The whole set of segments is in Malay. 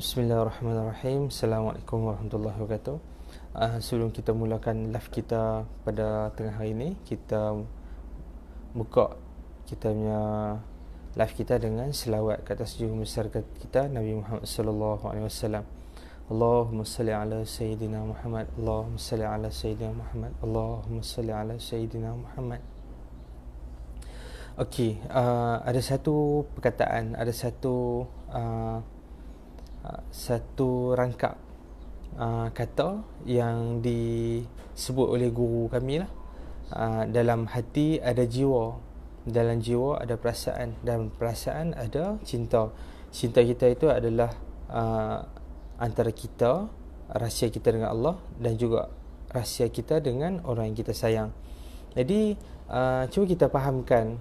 Bismillahirrahmanirrahim. Assalamualaikum warahmatullahi wabarakatuh. Sebelum kita mulakan live kita pada tengah hari ini, kita buka kita punya live kita dengan selawat ke atas juru besar kita Nabi Muhammad sallallahu alaihi wasallam. Allahumma salli ala sayyidina Muhammad. Allahumma salli ala sayyidina Muhammad. Allahumma salli ala sayyidina Muhammad. Okey, ada satu perkataan, ada satu rangkap kata yang disebut oleh guru kami lah. Dalam hati ada jiwa, dalam jiwa ada perasaan, dan perasaan ada cinta. Cinta kita itu adalah antara kita, rahsia kita dengan Allah, dan juga rahsia kita dengan orang yang kita sayang. Jadi cuba kita fahamkan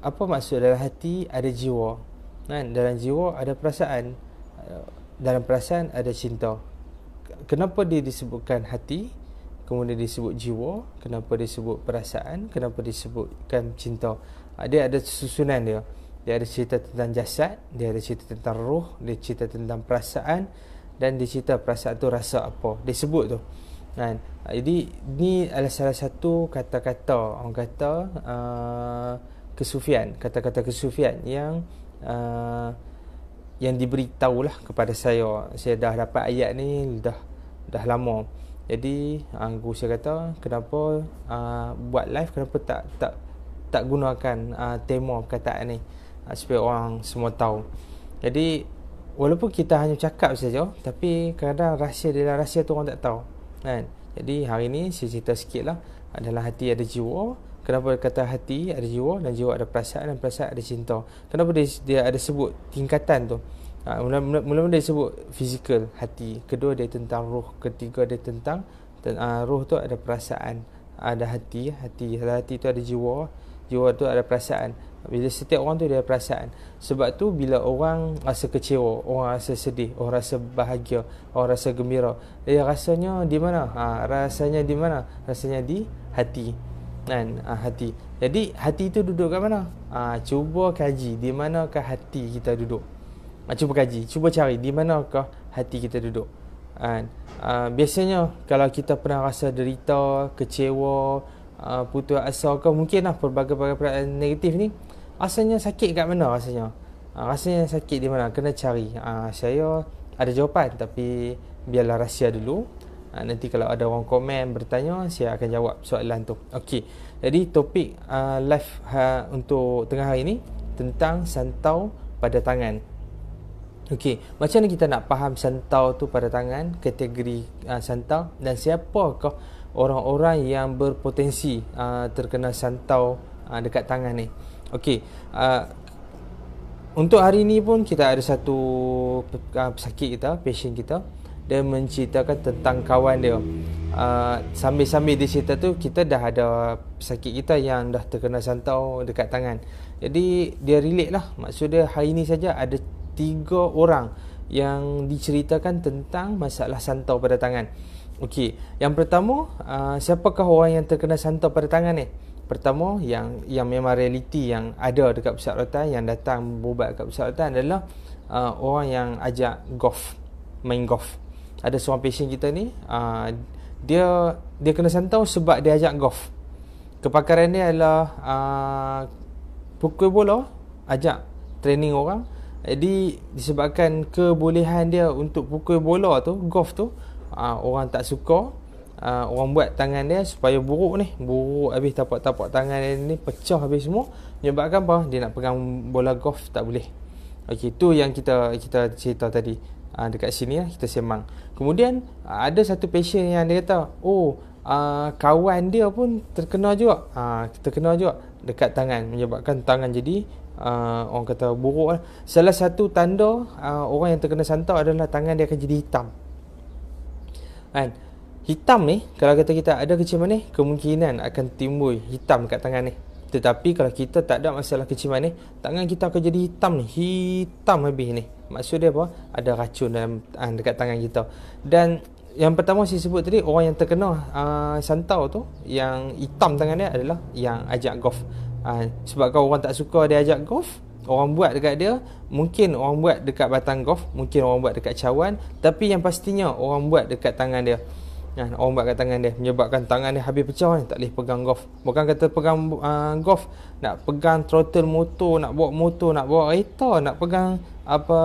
apa maksud dalam hati ada jiwa, kan? Dalam jiwa ada perasaan, dalam perasaan ada cinta. Kenapa dia disebutkan hati, kemudian disebut jiwa, kenapa disebut perasaan, kenapa disebutkan cinta? Dia ada susunan dia. Dia ada cerita tentang jasad, dia ada cerita tentang roh, dia cerita tentang perasaan, dan dia cerita perasaan tu rasa apa, dia sebut tu, kan? Jadi ni adalah salah satu kata-kata, orang kata kesufian, kata-kata kesufian yang diberitahulah kepada saya. Saya dah dapat ayat ni dah lama. Jadi guru saya kata, kenapa buat live, kenapa tak gunakan tema perkataan ni supaya orang semua tahu. Jadi walaupun kita hanya cakap saja, tapi kadang rahsia dalam rahsia tu orang tak tahu, kan? Jadi hari ni saya cerita sikit lah. Dalam hati ada jiwa. Kenapa kata hati ada jiwa, dan jiwa ada perasaan, dan perasaan ada cinta? Kenapa dia ada sebut tingkatan tu? Mula-mula dia sebut fizikal, hati. Kedua dia tentang roh. Ketiga dia tentang roh tu ada perasaan, ada hati. Hati tu ada jiwa. Jiwa tu ada perasaan. Bila setiap orang tu dia ada perasaan. Sebab tu bila orang rasa kecewa, orang rasa sedih, orang rasa bahagia, orang rasa gembira, dia rasanya di mana? Rasanya di mana? Rasanya di hati, kan? Hati. Jadi hati tu duduk kat mana? Cuba kaji di manakah hati kita duduk. Cuba kaji, cuba cari di manakah hati kita duduk, kan? Biasanya kalau kita pernah rasa derita, kecewa, putus asa ke, mungkinlah pelbagai-bagai perasaan negatif ni, rasanya sakit kat mana rasanya? Rasanya sakit di mana? Kena cari. Saya ada jawapan, tapi biarlah rahsia dulu. Nanti kalau ada orang komen bertanya, saya akan jawab soalan tu. Okey. Jadi topik live untuk tengah hari ni tentang santau pada tangan. Okey, macam mana kita nak faham santau tu pada tangan, kategori santau, dan siapakah orang-orang yang berpotensi terkena santau dekat tangan ni? Okey, untuk hari ni pun kita ada satu pesakit kita, pasien kita. Dia menceritakan tentang kawan dia. Sambil-sambil dia cerita tu, kita dah ada pesakit kita yang dah terkena santau dekat tangan. Jadi dia relate lah. Maksud dia hari ni saja ada 3 orang yang diceritakan tentang masalah santau pada tangan. Okey, yang pertama, siapakah orang yang terkena santau pada tangan ni? Pertama, yang memang realiti yang ada dekat persahabatan, yang datang berubat dekat persahabatan adalah orang yang ajak golf, main golf. Ada seorang pasien kita ni, dia kena santau sebab dia ajak golf. Kepakaran dia adalah pukul bola, ajak training orang. Jadi disebabkan kebolehan dia untuk pukul bola tu, golf tu, orang tak suka. Orang buat tangan dia supaya buruk habis, tapak-tapak tangan dia ni pecah habis semua. Menyebabkan apa? Dia nak pegang bola golf tak boleh. Okey, tu yang kita cerita tadi. Dekat sini lah kita sembang. Kemudian ada satu pasien yang dia kata, kawan dia pun terkena juga dekat tangan, menyebabkan tangan jadi orang kata buruk lah. Salah satu tanda orang yang terkena santau adalah tangan dia akan jadi hitam, kan? Hitam ni, kalau kata kita ada keciuman ni, kemungkinan akan timbul hitam kat tangan ni. Tetapi kalau kita tak ada masalah keciuman ni, tangan kita akan jadi hitam ni, hitam habis ni. Maksud dia apa? Ada racun dalam dekat tangan kita. Dan yang pertama saya sebut tadi, orang yang terkena santau tu, yang hitam tangan dia adalah yang ajak golf. Sebab kalau orang tak suka dia ajak golf, Orang buat dekat dia, mungkin orang buat dekat batang golf, mungkin orang buat dekat cawan, tapi yang pastinya orang buat dekat tangan dia. Orang buat kat tangan dia, menyebabkan tangan dia habis pecah ni, tak boleh pegang golf. Bukan kata pegang golf, nak pegang throttle motor, nak bawa motor, nak bawa kereta, nak pegang apa,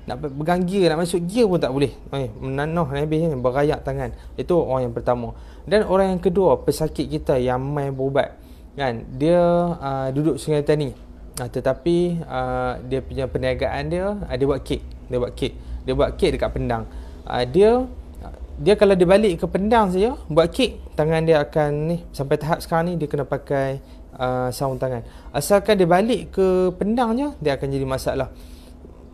nak pegang gear, nak masuk gear pun tak boleh. Menanoh habis ni, berayak tangan. Itu orang yang pertama. Dan orang yang kedua, pesakit kita yang main berubat, kan, dia duduk Sungai Tani, tetapi dia punya perniagaan dia, dia buat kek. Dia buat kek dekat Pendang. Dia kalau dia balik ke Pendang saja buat kek, tangan dia akan ni, sampai tahap sekarang ni dia kena pakai sarung tangan. Asalkan dia balik ke Pendang je, dia akan jadi masalah.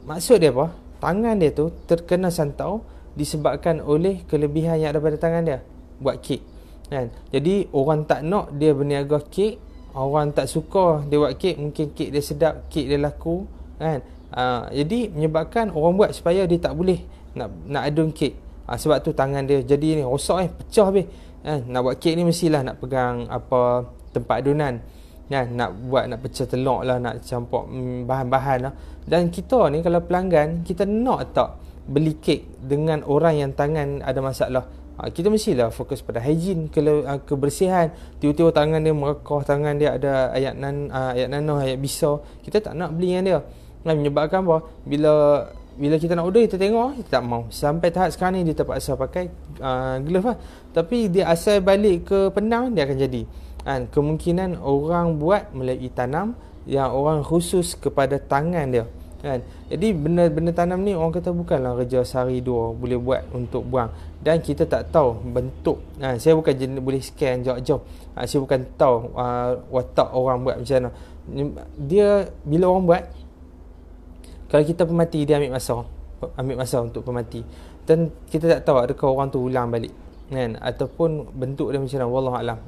Maksud dia apa? Tangan dia tu terkena santau disebabkan oleh kelebihan yang ada pada tangan dia, buat kek, kan. Jadi orang tak nak dia berniaga kek, orang tak suka dia buat kek, mungkin kek dia sedap, kek dia laku, kan. Jadi menyebabkan orang buat supaya dia tak boleh nak adun kek. Sebab tu tangan dia jadi ni rosak, pecah habis. Nak buat kek ni mestilah nak pegang apa tempat adunan, nak pecah telur lah, nak campur bahan-bahan lah. Dan kita ni kalau pelanggan, kita nak tak beli kek dengan orang yang tangan ada masalah. Kita mestilah fokus pada hygiene, kebersihan. Tiba-tiba tangan dia merekah, tangan dia ada ayat nano, ayat bisa, kita tak nak beli dengan dia. Menyebabkan apa? Bila kita nak order, kita tengok, kita tak mau. Sampai tahap sekarang ni dia terpaksa pakai glove lah. Tapi dia asal balik ke Pendang, dia akan jadi. Kemungkinan orang buat melalui tanam yang orang khusus kepada tangan dia, kan. Jadi benda tanam ni orang kata bukanlah kerja sehari dua boleh buat untuk buang. Dan kita tak tahu bentuk. Saya bukan boleh scan jauh-jauh. Saya bukan tahu watak orang buat macam mana. Dia bila orang buat, kalau kita pemati, dia ambil masa untuk pemati. Dan kita tak tahu adakah orang tu ulang balik, kan, ataupun bentuk dia macam mana, wallahualam.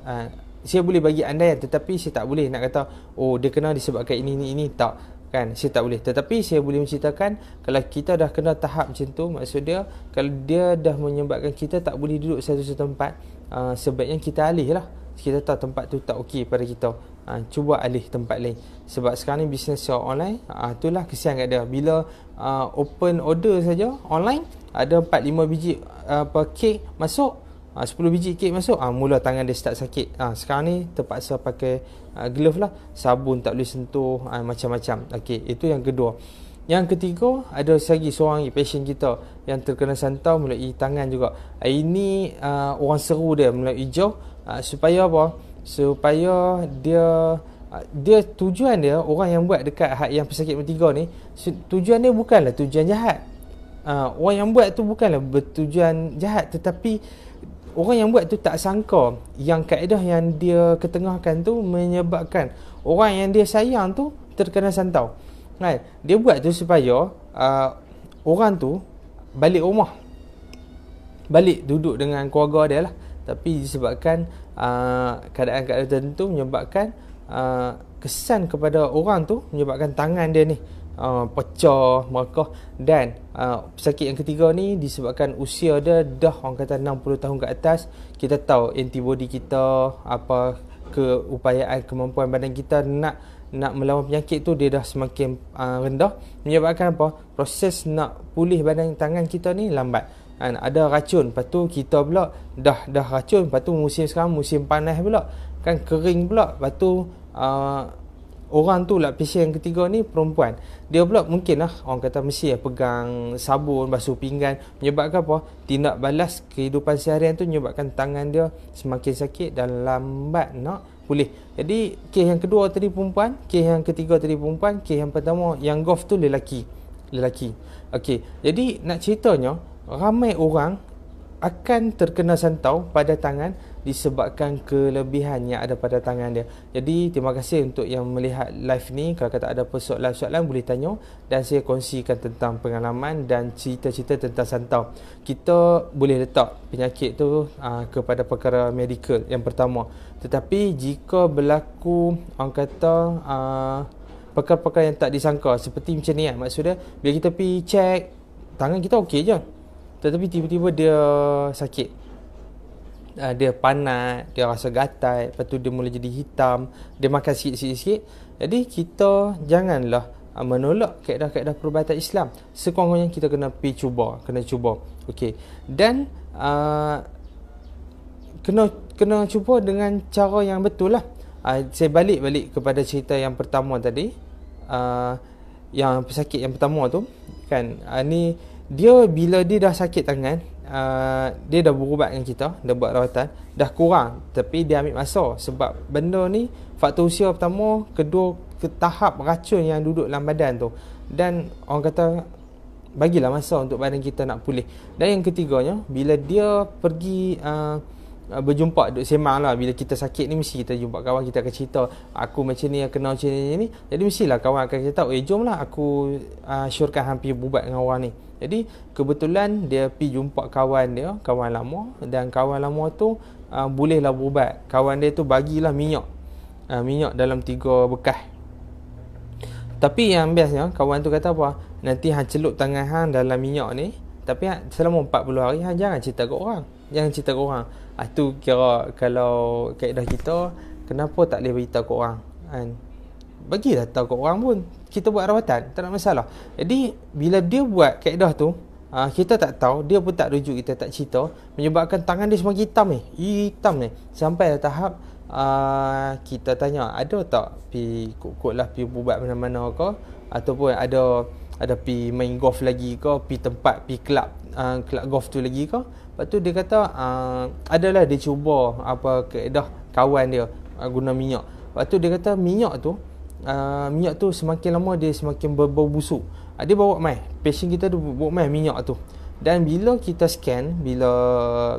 Saya boleh bagi andaian, tetapi saya tak boleh nak kata dia kena disebabkan ini, tak, kan. Saya tak boleh. Tetapi saya boleh menceritakan, kalau kita dah kena tahap macam tu, maksud dia kalau dia dah menyebabkan kita tak boleh duduk satu tempat, sebaiknya kita alih lah. Kita tahu tempat tu tak okey pada kita, cuba alih tempat lain. Sebab sekarang ni bisnes secara online, itulah kesian kat dia. Bila open order saja online, ada 4-5 biji kek masuk, 10 biji kek masuk, mula tangan dia start sakit. Sekarang ni terpaksa pakai glove lah, sabun tak boleh sentuh, macam-macam. Okey, itu yang kedua. Yang ketiga, ada lagi seorang pasien kita yang terkena santau melalui tangan juga. Ini orang seru dia melalui jauh, supaya apa? Supaya dia tujuan dia, orang yang buat dekat yang pesakit bertiga ni, tujuan dia bukanlah tujuan jahat. Orang yang buat tu bukanlah bertujuan jahat, tetapi orang yang buat tu tak sangka yang kaedah yang dia ketengahkan tu menyebabkan orang yang dia sayang tu terkena santau, kan. Dia buat tu supaya orang tu balik rumah, balik duduk dengan keluarga dia lah. Tapi disebabkan keadaan-keadaan tertentu menyebabkan kesan kepada orang tu, menyebabkan tangan dia ni pecah, merekah. Dan pesakit yang ketiga ni disebabkan usia dia dah orang kata 60 tahun ke atas. Kita tahu antibody kita, apa keupayaan kemampuan badan kita nak melawan penyakit tu dia dah semakin rendah. Menyebabkan apa? Proses nak pulih badan tangan kita ni lambat. Ada racun, lepas tu kita pula dah racun, lepas tu musim sekarang musim panas pula, kan, kering pula. Lepas tu orang tu lah, pasien yang ketiga ni perempuan, dia pula mungkin lah orang kata mesti pegang sabun, basuh pinggan. Menyebabkan apa? Tindak balas kehidupan seharian tu menyebabkan tangan dia semakin sakit dan lambat nak pulih. Jadi kes yang kedua tadi perempuan, kes yang ketiga tadi perempuan, kes yang pertama yang golf tu lelaki. Okey, jadi nak ceritanya, ramai orang akan terkena santau pada tangan disebabkan kelebihan yang ada pada tangan dia. Jadi terima kasih untuk yang melihat live ni. Kalau kata ada persoalan-soalan boleh tanya, dan saya kongsikan tentang pengalaman dan cerita-cerita tentang santau. Kita boleh letak penyakit tu kepada perkara medical yang pertama. Tetapi jika berlaku orang kata perkara-perkara yang tak disangka, seperti macam ni, maksudnya bila kita pergi check tangan kita okey je, tetapi tiba-tiba dia sakit, dia panat, dia rasa gatal, lepas tu dia mula jadi hitam, dia makan sikit-sikit, Jadi kita janganlah menolak kaedah-kaedah perubatan Islam. Sekurang-kurangnya kita kena cuba. Okey. Dan kena cuba dengan cara yang betul lah. Saya balik kepada cerita yang pertama tadi, yang pesakit yang pertama tu kan, ni dia bila dia dah sakit tangan, dia dah berubat dengan kita, dah buat rawatan, dah kurang, tapi dia ambil masa sebab benda ni faktor usia pertama, kedua, ke tahap racun yang duduk dalam badan tu, dan orang kata bagilah masa untuk badan kita nak pulih. Dan yang ketiganya, bila dia pergi berjumpa, duk sembang lah, bila kita sakit ni mesti kita jumpa kawan, kita akan cerita aku macam ni, kenal macam ni. Jadi mestilah kawan akan cerita, jom lah aku syorkan hampir berubat dengan orang ni. Jadi kebetulan dia pergi jumpa kawan dia, kawan lama, dan kawan lama tu bolehlah berubat. Kawan dia tu bagilah minyak dalam 3 bekas. Tapi yang biasanya kawan tu kata apa, nanti hang celup tangan hang dalam minyak ni, tapi selama 40 hari hang jangan cerita ke orang. Tu kira kalau kaedah kita, kenapa tak boleh beritahu ke orang kan? Bagilah tahu ke orang pun, kita buat rawatan, tak ada masalah. Jadi bila dia buat kaedah tu, kita tak tahu, dia pun tak rujuk, kita tak cerita, menyebabkan tangan dia semakin hitam ni sampai tahap kita tanya, ada tak pi kok-koklah pi buat mana-mana ke, ataupun ada pi main golf lagi ke, pi tempat pi kelab golf tu lagi ke. Lepas tu dia kata adalah dia cuba kaedah kawan dia guna minyak. Lepas tu dia kata minyak tu semakin lama dia semakin berbau busuk. Dia bawa mai, patient kita tu bawa mai minyak tu. Dan bila kita scan, bila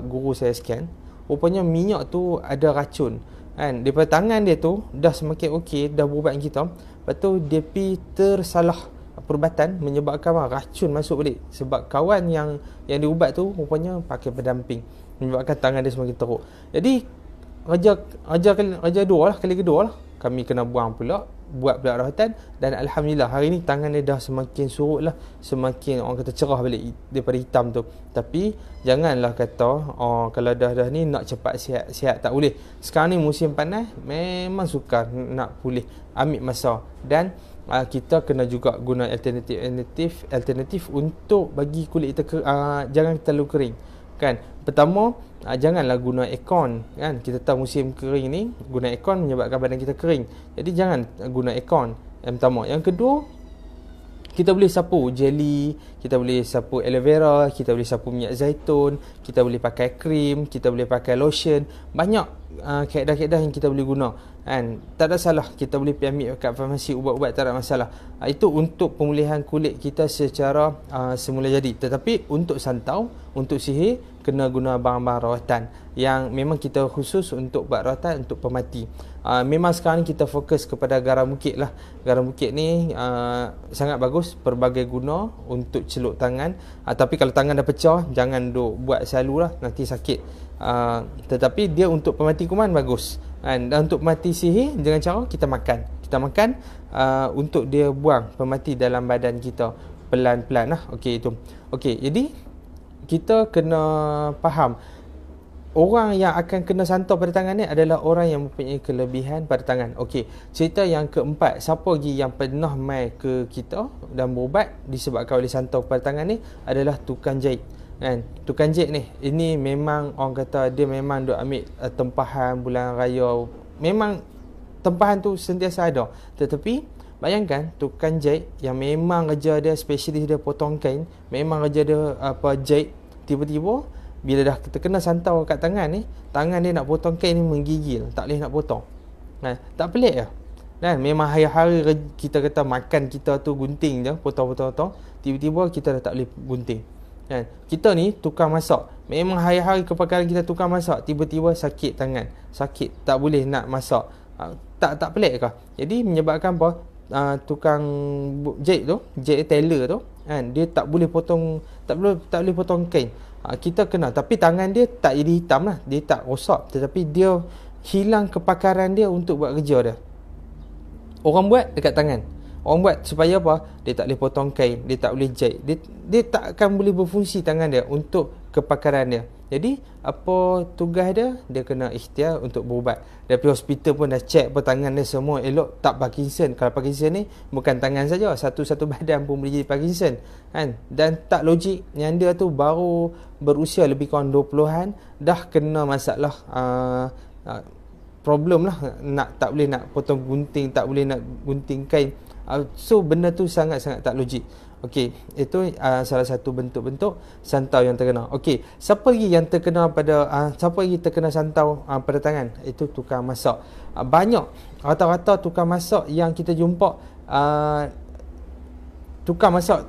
guru saya scan, rupanya minyak tu ada racun kan. Daripada tangan dia tu dah semakin okey, dah berubat kita. Lepas tu dia pi tersalah perubatan, menyebabkan racun masuk balik. Sebab kawan yang diubat tu rupanya pakai pendamping, menyebabkan tangan dia semakin teruk. Jadi raja dua lah, kali kedua lah kami kena buat pula rawatan. Dan Alhamdulillah hari ni tangan dia dah semakin surut lah, semakin orang kata cerah balik daripada hitam tu. Tapi janganlah kata kalau dah ni nak cepat sihat, tak boleh. Sekarang ni musim panas, memang sukar nak pulih, ambil masa. Dan kita kena juga guna alternatif untuk bagi kulit kita jangan terlalu kering kan. Pertama, janganlah guna aircon kan. Kita tahu musim kering ni, guna aircon menyebabkan badan kita kering. Jadi jangan guna aircon, yang pertama. Yang kedua, kita boleh sapu jelly, kita boleh sapu aloe vera, kita boleh sapu minyak zaitun, kita boleh pakai krim, kita boleh pakai lotion. Banyak kaedah-kaedah yang kita boleh guna kan. Tak ada salah, kita boleh pergi ambil kat farmasi ubat-ubat, tak ada masalah. Itu untuk pemulihan kulit kita secara semula jadi. Tetapi untuk santau, untuk sihir, kena guna barang-barang rawatan yang memang kita khusus untuk buat rawatan untuk pemati. Memang sekarang ni kita fokus kepada garam bukit lah. Garam bukit ni sangat bagus, pelbagai guna untuk celup tangan. Tapi kalau tangan dah pecah, jangan duk buat selalu lah, nanti sakit. Tetapi dia untuk pemati kuman bagus. Dan untuk pemati sihir, dengan cara kita makan untuk dia buang pemati dalam badan kita pelan-pelan lah. Okey, jadi kita kena faham, orang yang akan kena santau pada tangan ni adalah orang yang mempunyai kelebihan pada tangan. Okey, cerita yang keempat, siapa lagi yang pernah mai ke kita dan berubat disebabkan oleh santau pada tangan ni adalah tukang jahit kan. Tukang jahit ni, ini memang orang kata dia memang duk ambil tempahan bulan raya. Memang tempahan tu sentiasa ada. Tetapi bayangkan tukang jahit yang memang kerja dia spesialis, dia potong kain, memang kerja dia jahit, tiba-tiba bila dah terkena santau kat tangan ni, tangan dia nak potong kain ni menggigil, tak boleh nak potong. Tak pelik ke? Dan memang hari-hari kita kata makan kita tu gunting je, potong-potong, tiba-tiba kita dah tak boleh gunting. Kita ni tukang masak, memang hari-hari kepakaran kita tukang masak, tiba-tiba sakit tangan, sakit, tak boleh nak masak. Tak pelik ke? Jadi menyebabkan apa? Tukang jahit tu, jahit tailor tu kan, dia tak boleh potong, tak boleh potong kain. Kita kena, tapi tangan dia tak jadi hitam lah, dia tak rosak, tetapi dia hilang kepakaran dia untuk buat kerja dia. Orang buat dekat tangan, orang buat supaya apa? Dia tak boleh potong kain, dia tak boleh jahit, dia tak akan boleh berfungsi tangan dia untuk kepakaran dia. Jadi apa tugas dia? Dia kena ikhtiar untuk berubat. Dari hospital pun dah check apa tangan dia semua elok, tak Parkinson. Kalau Parkinson ni bukan tangan saja, satu-satu badan pun boleh jadi Parkinson kan. Dan tak logik yang dia tu baru berusia lebih kurang 20-an dah kena masalah problem lah, tak boleh nak potong gunting, tak boleh nak gunting kain. So benda tu sangat-sangat tak logik. Okey, itu salah satu bentuk-bentuk santau yang terkena. Okey, siapa lagi yang terkena siapa lagi terkena santau pada tangan? Itu tukang masak. Banyak rata-rata tukang masak yang kita jumpa, tukang masak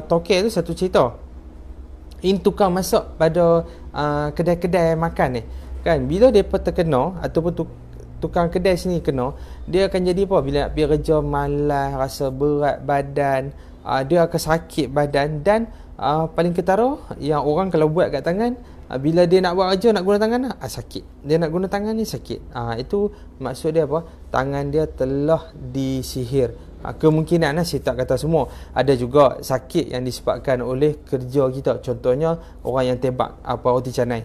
tokel tu satu cerita. Ini tukang masak pada kedai-kedai makan ni. Kan bila depa terkena ataupun tukang kedai sini kena, dia akan jadi apa? Bila nak pergi kerja malas, rasa berat badan, dia akan sakit badan. Dan paling ketara yang orang kalau buat kat tangan, bila dia nak buat kerja nak guna tangan sakit. Dia nak guna tangan ni sakit. Itu maksud dia apa? Tangan dia telah disihir. Kemungkinan saya tak kata semua. Ada juga sakit yang disebabkan oleh kerja kita. Contohnya orang yang tembak roti canai.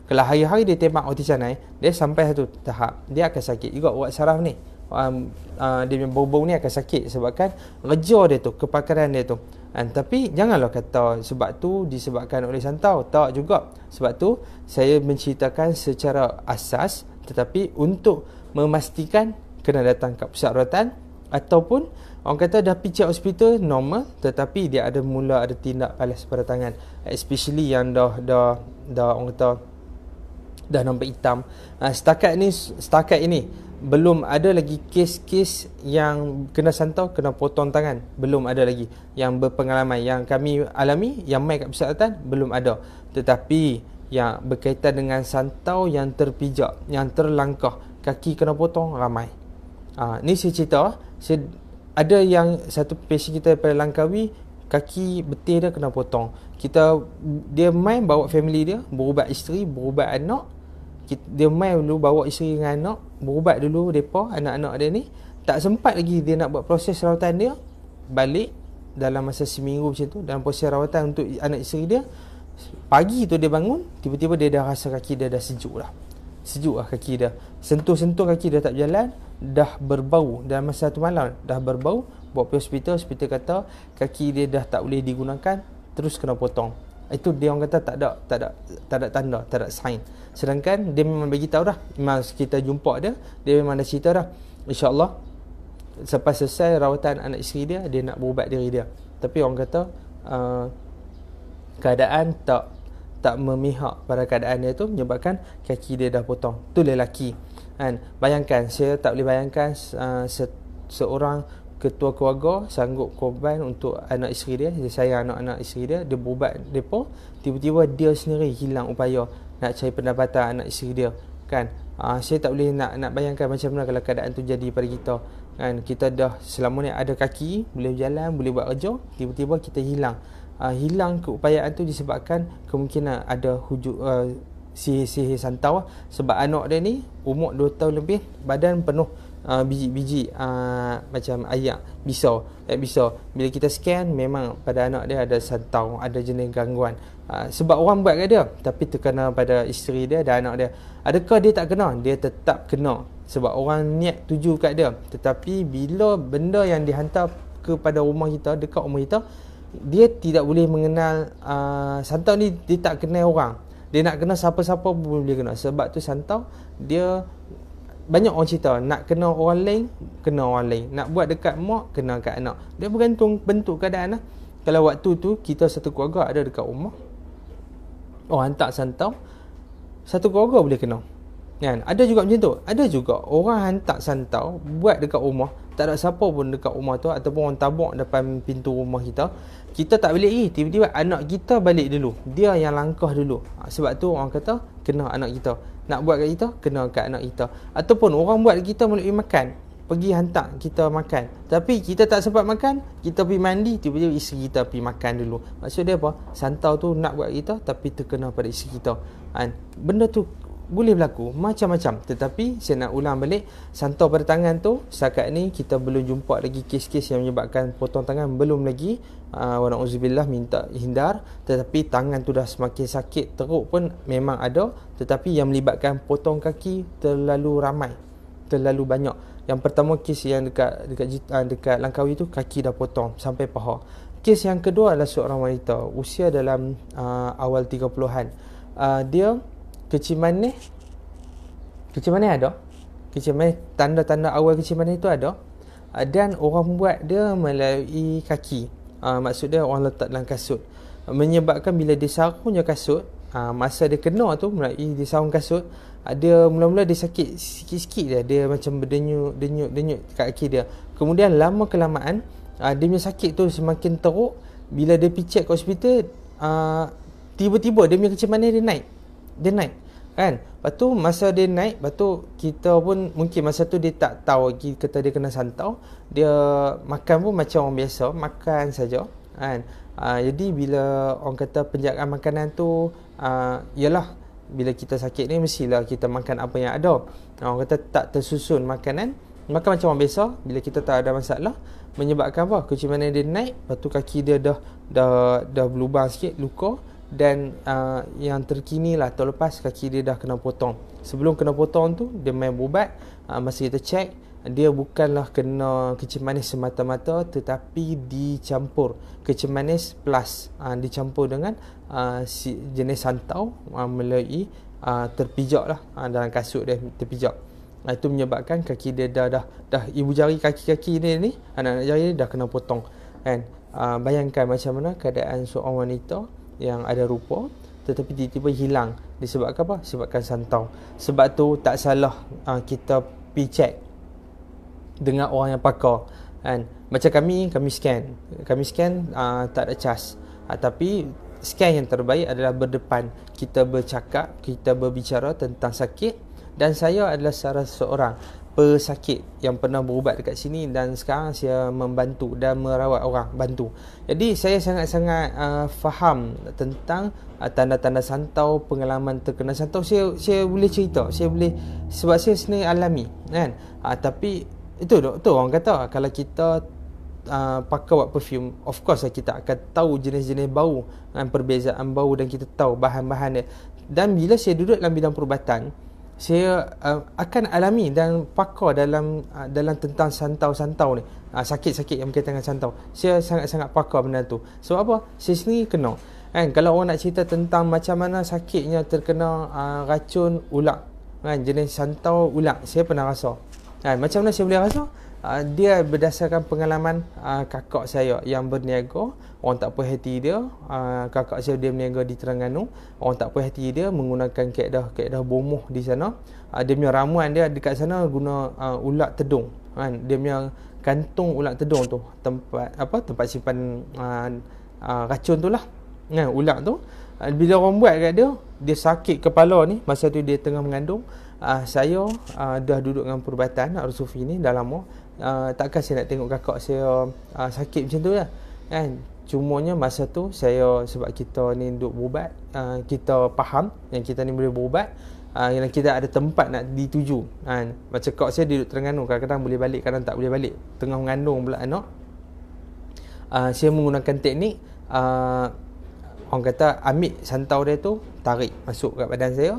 Kalau hari-hari dia tembak roti canai, dia sampai satu tahap dia akan sakit juga urat saraf ni. Dia punya bau-bau ni akan sakit sebabkan kerja dia tu, kepakaran dia tu. Tapi janganlah kata sebab tu disebabkan oleh santau. Tak juga. Sebab tu saya menceritakan secara asas, tetapi untuk memastikan kena datang ke pusat rawatan ataupun orang kata dah pergi check hospital normal, tetapi dia ada tindak balas pada tangan, especially yang dah orang kata dah nampak hitam. Setakat ini belum ada lagi kes-kes yang kena santau kena potong tangan. Belum ada lagi yang berpengalaman yang kami alami, yang mai kat pusat rawatan belum ada. Tetapi yang berkaitan dengan santau yang terpijak, yang terlangkah, kaki kena potong ramai. Ni saya cerita, ada yang satu pasien kita daripada Langkawi, kaki betis dia kena potong. Dia main bawa family dia, berubat isteri, berubat anak. Dia main dulu bawa isteri dengan anak, berubat dulu depa, anak-anak dia ni. Tak sempat lagi dia nak buat proses rawatan dia. Balik dalam masa seminggu macam tu, dalam proses rawatan untuk anak isteri dia. Pagi tu dia bangun, tiba-tiba dia dah rasa kaki dia dah sejuk dah. Sejuk lah kaki dia. Sentuh-sentuh kaki dia tak berjalan, dah berbau. Dalam masa tu malam dah berbau. Bawa pergi hospital kata kaki dia dah tak boleh digunakan, terus kena potong. Itu dia orang kata tak ada tanda, tak ada sign. Sedangkan dia memang bagi tahu dah, memang kita jumpa dia memang dah cerita dah, insya-Allah selepas selesai rawatan anak isteri dia nak berubat diri dia. Tapi orang kata keadaan tak memihak pada keadaan dia tu, menyebabkan kaki dia dah potong. Tu lelaki kan. Bayangkan, saya tak boleh bayangkan seorang ketua keluarga sanggup korban untuk anak isteri dia sayang anak-anak isteri dia berubat depa, tiba-tiba dia sendiri hilang upaya nak cari pendapatan anak isteri dia kan. Saya tak boleh nak bayangkan macam mana kalau keadaan tu jadi pada kita kan. Kita dah selama ni ada kaki, boleh berjalan, boleh buat kerja, tiba-tiba kita hilang keupayaan tu disebabkan kemungkinan ada sihir santau. Sebab anak dia ni umur 2 tahun lebih, badan penuh biji-biji macam ayak bisa. Bila kita scan, memang pada anak dia ada santau, ada jenis gangguan. Sebab orang buat kat dia, tapi terkena pada isteri dia dan anak dia. Adakah dia tak kena? Dia tetap kena. Sebab orang niat tuju kat dia. Tetapi bila benda yang dihantar kepada rumah kita, dekat rumah kita, dia tidak boleh mengenal santau ni. Dia tak kenal orang. Dia nak kena siapa-siapa pun boleh kena. Sebab tu santau dia banyak orang cerita, nak kena orang lain, kena orang lain. Nak buat dekat mak, kena kat anak. Dia bergantung bentuk keadaan lah. Kalau waktu tu kita satu keluarga ada dekat rumah, orang hantar santau, satu keluarga boleh kena kan? Ada juga macam tu. Ada juga orang hantar santau buat dekat rumah, tak ada siapa pun dekat rumah tu, ataupun orang tabuk depan pintu rumah kita. Kita tak balik tiba-tiba anak kita balik dulu, dia yang langkah dulu. Sebab tu orang kata kena anak kita. Nak buat kat kita, kena kat anak kita. Ataupun orang buat kita melalui makan, pergi hantar kita makan, tapi kita tak sempat makan, kita pergi mandi, tiba-tiba isteri kita pergi makan dulu. Maksud dia apa? Santau tu nak buat kita, tapi terkena pada isteri kita kan? Benda tu boleh berlaku macam-macam. Tetapi saya nak ulang balik, santau pada tangan tu setakat ni kita belum jumpa lagi kes-kes yang menyebabkan potong tangan, belum lagi. Wa na'udzubillah, minta hindar. Tetapi tangan tu dah semakin sakit, teruk pun memang ada. Tetapi yang melibatkan potong kaki terlalu ramai, terlalu banyak. Yang pertama kes yang dekat Langkawi tu, kaki dah potong sampai paha. Kes yang kedua adalah seorang wanita usia dalam awal 30-an. Dia kecil manis ada. Kecil manis, tanda-tanda awal kecil manis tu ada. Dan orang buat dia melalui kaki. Maksud dia orang letak dalam kasut. Menyebabkan bila dia sarung je kasut, masa dia kena tu melalui dia sarung kasut, dia mula-mula dia sakit sikit-sikit dia macam berdenyut kat kaki dia. Kemudian lama kelamaan dia punya sakit tu semakin teruk. Bila dia pergi check ke hospital, tiba-tiba dia punya kecil manis dia naik kan. Lepas tu masa dia naik, lepas tu kita pun mungkin masa tu dia tak tahu lagi, kata dia kena santau. Dia makan pun macam orang biasa, makan saja kan. Jadi bila orang kata penjagaan makanan tu, ialah bila kita sakit ni mestilah kita makan apa yang ada. Orang kata tak tersusun makanan, makan macam orang biasa. Bila kita tak ada masalah, menyebabkan apa? Kecil manis dia naik, lepas tu kaki dia dah berlubang sikit, luka. Dan yang terkini lah, tahun lepas kaki dia dah kena potong. Sebelum kena potong tu dia main berubat. Masa kita check, dia bukanlah kena kecil manis semata-mata, tetapi dicampur kecil manis plus dicampur dengan jenis santau melalui terpijak lah dalam kasut dia terpijak. Itu menyebabkan kaki dia dah ibu jari kaki dia ni, anak-anak jari dia dah kena potong kan. Bayangkan macam mana keadaan seorang wanita yang ada rupa tetapi tiba-tiba hilang disebabkan apa? Disebabkan santau. Sebab tu tak salah kita pergi check dengan orang yang pakar kan. Macam kami scan tak ada cas. Tapi scan yang terbaik adalah berdepan, kita bercakap, kita berbicara tentang sakit. Dan saya adalah salah seorang pesakit yang pernah berubat dekat sini dan sekarang saya membantu dan merawat orang, bantu. Jadi saya sangat-sangat faham tentang tanda-tanda santau, pengalaman terkena santau. Saya boleh cerita, saya boleh, sebab saya sendiri alami kan. Tapi itu orang kata kalau kita pakai buat perfume, of course kita akan tahu jenis-jenis bau kan, perbezaan bau, dan kita tahu bahan-bahan dia. Dan bila saya duduk dalam bidang perubatan, saya akan alami dan pakar dalam tentang santau-santau ni, sakit-sakit yang berkaitan dengan santau. Saya sangat-sangat pakar benda tu. Sebab apa? Saya sendiri kena kan. Kalau orang nak cerita tentang macam mana sakitnya terkena racun ulat kan, jenis santau ulat, saya pernah rasa kan. Macam mana saya boleh rasa? Dia berdasarkan pengalaman kakak saya yang berniaga. Orang tak puas hati dia, kakak saya dia berniaga di Terengganu. Orang tak puas hati dia menggunakan kaedah bomoh di sana. Dia punya ramuan dia dekat sana guna ulat tedung kan. Dia punya kantung ulat tedung tu tempat simpan racun tu lah kan, ulat tu. Bila orang buat kat dia sakit kepala ni, masa tu dia tengah mengandung. Saya dah duduk dengan perubatan Ar-Sufi ni dah lama. Takkan saya nak tengok kakak saya sakit macam tu lah kan. Cumanya masa tu saya, sebab kita ni duduk berubat, kita faham yang kita ni boleh berubat, yang kita ada tempat nak dituju kan. Macam kak saya duduk Terengganu, kadang-kadang boleh balik, kadang tak boleh balik, tengah mengandung pula anak. Saya menggunakan teknik orang kata ambil santau dia tu, tarik masuk kat badan saya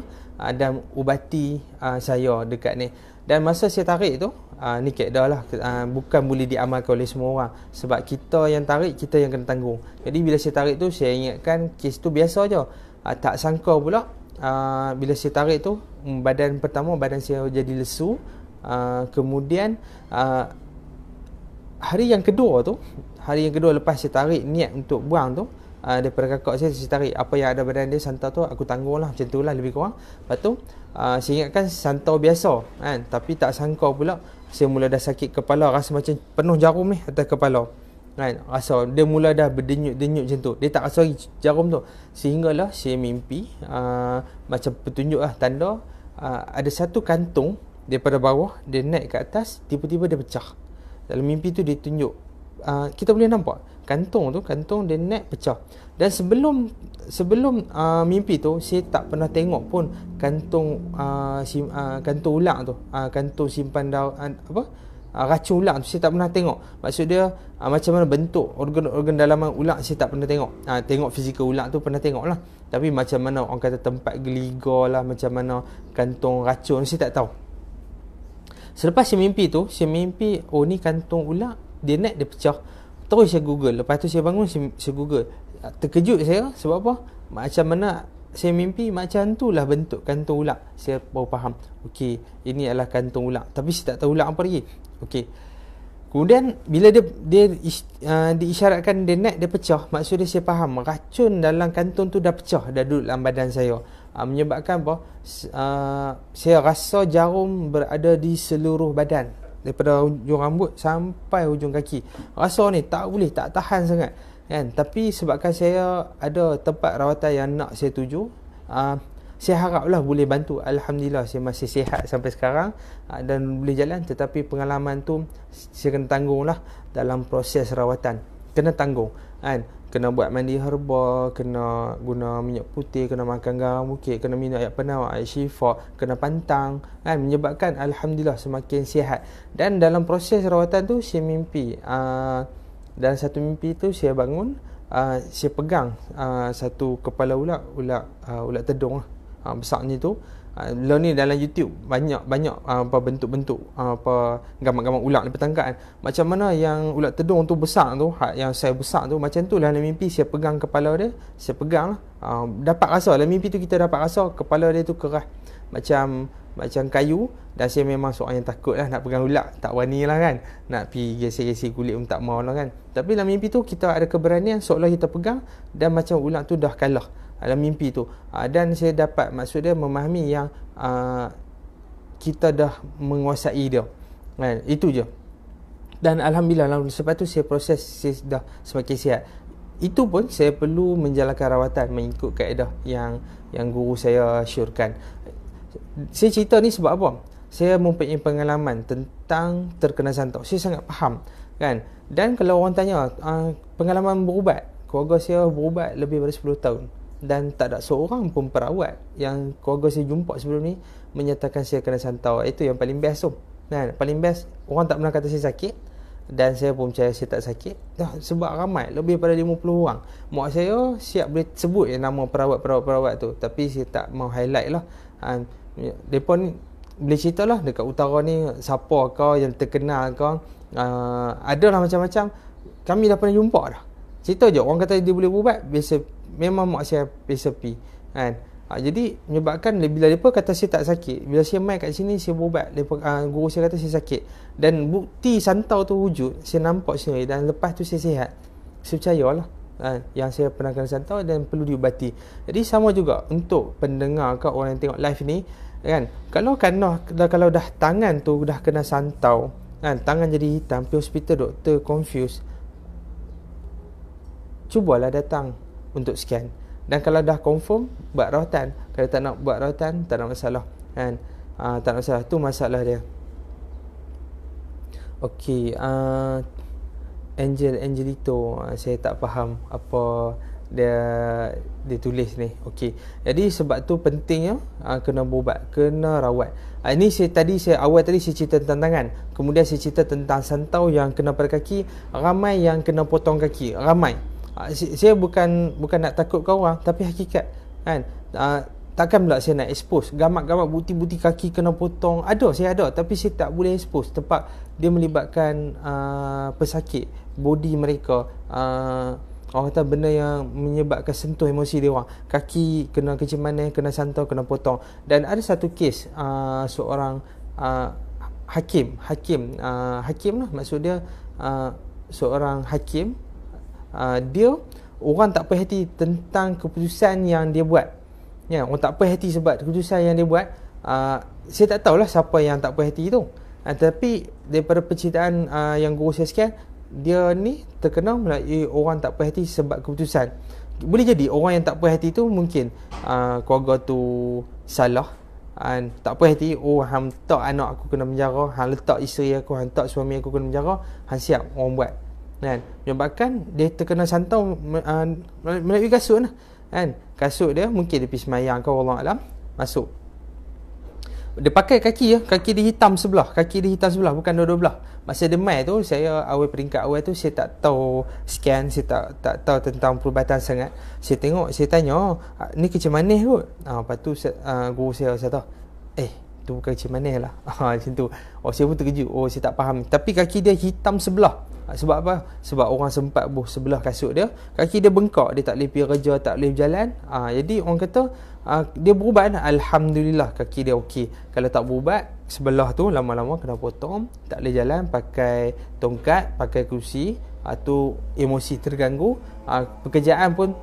dan ubati saya dekat ni. Dan masa saya tarik tu, ni kaedah lah, bukan boleh diamalkan oleh semua orang. Sebab kita yang tarik, kita yang kena tanggung. Jadi bila saya tarik tu, saya ingatkan kes tu biasa je. Tak sangka pula bila saya tarik tu, badan saya jadi lesu. Kemudian hari yang kedua lepas saya tarik niat untuk buang tu, daripada kakak saya tarik apa yang ada badan dia, santau tu aku tanggung lah, macam tu lah lebih kurang. Lepas tu saya ingatkan santau biasa kan, tapi tak sangka pula saya mula dah sakit kepala, rasa macam penuh jarum ni atas kepala kan. Rasa dia mula dah berdenyut-denyut macam tu, dia tak rasa lagi jarum tu. Sehinggalah saya mimpi macam petunjuk lah, tanda ada satu kantung daripada bawah dia naik ke atas, tiba-tiba dia pecah. Dalam mimpi tu dia tunjuk, kita boleh nampak kantung dia net pecah. Dan sebelum mimpi tu, saya tak pernah tengok pun kantung ulang tu, kantung simpan racun ulang tu saya tak pernah tengok. Maksud dia macam mana bentuk organ dalaman ulang saya tak pernah tengok. Tengok fizikal ulang tu pernah tengok lah, tapi macam mana orang kata tempat geliga lah, macam mana kantung racun, saya tak tahu. Selepas saya mimpi tu, oh ni kantung ulang, dia net, dia pecah. Terus saya google, lepas tu saya bangun, saya google. Terkejut saya, sebab apa? Macam mana saya mimpi, macam tu lah bentuk kantung ulang. Saya baru faham, okey, ini adalah kantung ulang. Tapi saya tak tahu ulang apa lagi. Okey. Kemudian bila dia diisyaratkan dia net, dia pecah, maksud dia saya faham racun dalam kantung tu dah pecah, dah duduk dalam badan saya. Menyebabkan apa? Saya rasa jarum berada di seluruh badan, daripada hujung rambut sampai hujung kaki. Rasa ni tak boleh, tak tahan sangat kan. Tapi sebabkan saya ada tempat rawatan yang nak saya tuju, saya haraplah boleh bantu. Alhamdulillah saya masih sihat sampai sekarang dan boleh jalan. Tetapi pengalaman tu saya kena tanggung lah dalam proses rawatan. Kena tanggung kan. Kena buat mandi herba, kena guna minyak putih, kena makan garam bukit, kena minum air penawar, air syifa, kena pantang kan. Menyebabkan Alhamdulillah semakin sihat. Dan dalam proses rawatan tu saya mimpi, dalam satu mimpi tu saya bangun, saya pegang satu kepala ulat tedung besarnya tu. Lo ni dalam YouTube banyak apa bentuk-bentuk apa gambar-gambar ulat ni bertangkap kan. Macam mana yang ulat tedung tu besar tu, yang saya besar tu, macam tu lah dalam mimpi saya pegang kepala dia, saya pegang lah. Dapat rasa dalam mimpi tu, kita dapat rasa kepala dia tu keras macam kayu. Dan saya memang seorang yang takut lah nak pegang ulat, tak berani lah kan, nak pergi gesek-gesek kulit pun tak mau lah kan. Tapi dalam mimpi tu kita ada keberanian, seolah kita pegang dan macam ulat tu dah kalah dalam mimpi tu. Dan saya dapat, maksud dia memahami yang kita dah menguasai dia kan? Itu je. Dan Alhamdulillah sebab tu saya proses, saya dah semakin sihat. Itu pun saya perlu menjalankan rawatan mengikut kaedah yang guru saya syorkan. Saya cerita ni sebab apa? Saya mempunyai pengalaman tentang terkena santau. Saya sangat faham kan. Dan kalau orang tanya pengalaman berubat, keluarga saya berubat lebih daripada 10 tahun. Dan tak ada seorang pun perawat yang keluarga saya jumpa sebelum ni menyatakan saya kena santau. Itu yang paling best tu kan. Paling best, orang tak pernah kata saya sakit. Dan saya pun percaya saya tak sakit. Sebab ramai, lebih daripada 50 orang. Mak saya siap boleh sebut nama perawat-perawat tu, tapi saya tak mau highlight lah. Mereka ni boleh cerita lah dekat utara ni siapa kau yang terkenal kau, adalah macam-macam. Kami dah pernah jumpa dah. Cerita je, orang kata dia boleh berubat, biasa. Memang mak saya biasa pergi kan. Jadi menyebabkan bila mereka kata saya tak sakit, bila saya main kat sini saya berubat, guru saya kata saya sakit. Dan bukti santau tu wujud, saya nampak sendiri. Dan lepas tu saya sihat. Saya percayalah yang saya pernah kena santau dan perlu diubati. Jadi sama juga untuk pendengar ke orang yang tengok live ni kan. Kalau dah tangan tu dah kena santau kan, tangan jadi hitam, pergi hospital doktor confused, cubalah datang untuk scan. Dan kalau dah confirm, buat rawatan. Kalau tak nak buat rawatan, tak ada masalah kan. Tak ada masalah, tu masalah dia. Okey, Angelito, saya tak faham apa dia tulis ni. Okey, jadi sebab tu pentingnya kena berubat, kena rawat. Ini awal tadi saya cerita tentang tangan, kemudian saya cerita tentang santau yang kena pada kaki. Ramai yang kena potong kaki, ramai. Saya bukan nak takut kau orang, tapi hakikat kan. Takkan pula saya nak expose gambar-gambar bukti-bukti kaki kena potong. Saya ada, tapi saya tak boleh expose tempat dia melibatkan pesakit, body mereka, orang kata benda yang menyebabkan sentuh emosi dia orang. Kaki kena kecimanan, kena santau, kena potong. Dan ada satu kes seorang hakim lah, maksud dia seorang hakim. Dia orang tak puas hati tentang keputusan yang dia buat. Ya, orang tak puas hati sebab keputusan yang dia buat. Saya tak tahulah siapa yang tak puas hati tu. Tapi daripada penceritaan yang guru saya sekian, dia ni terkenal melalui orang tak puas hati sebab keputusan. Boleh jadi orang yang tak puas hati tu mungkin keluarga tu salah. Tak puas hati, hang letak anak aku kena penjara, hang letak isteri aku, hang letak suami aku kena penjara, hang siap orang buat. kan, menyebabkan dia terkena santau melalui kasut lah kan. Kasut dia mungkin dia pergi semayang ke, wallahu alam, masuk. Dia pakai kaki dia hitam sebelah, bukan dua-dua belah. Masa dia mai tu, saya peringkat awal tu saya tak tahu scan, saya tak tahu tentang perubatan sangat. Saya tengok, saya tanya, ni kecil manis kot. Lepas tu guru saya tahu, tu bukan kecil manis lah. Macam tu. Saya pun terkejut. Saya tak faham. Tapi kaki dia hitam sebelah. Sebab apa? Sebab orang sempat buh sebelah kasut dia. Kaki dia bengkak. Dia tak boleh pergi kerja, tak boleh berjalan. Jadi orang kata dia berubat. Alhamdulillah kaki dia okey. Kalau tak berubat, sebelah tu lama-lama kena potong. Tak boleh jalan, pakai tongkat, pakai kerusi. Tu emosi terganggu. Pekerjaan pun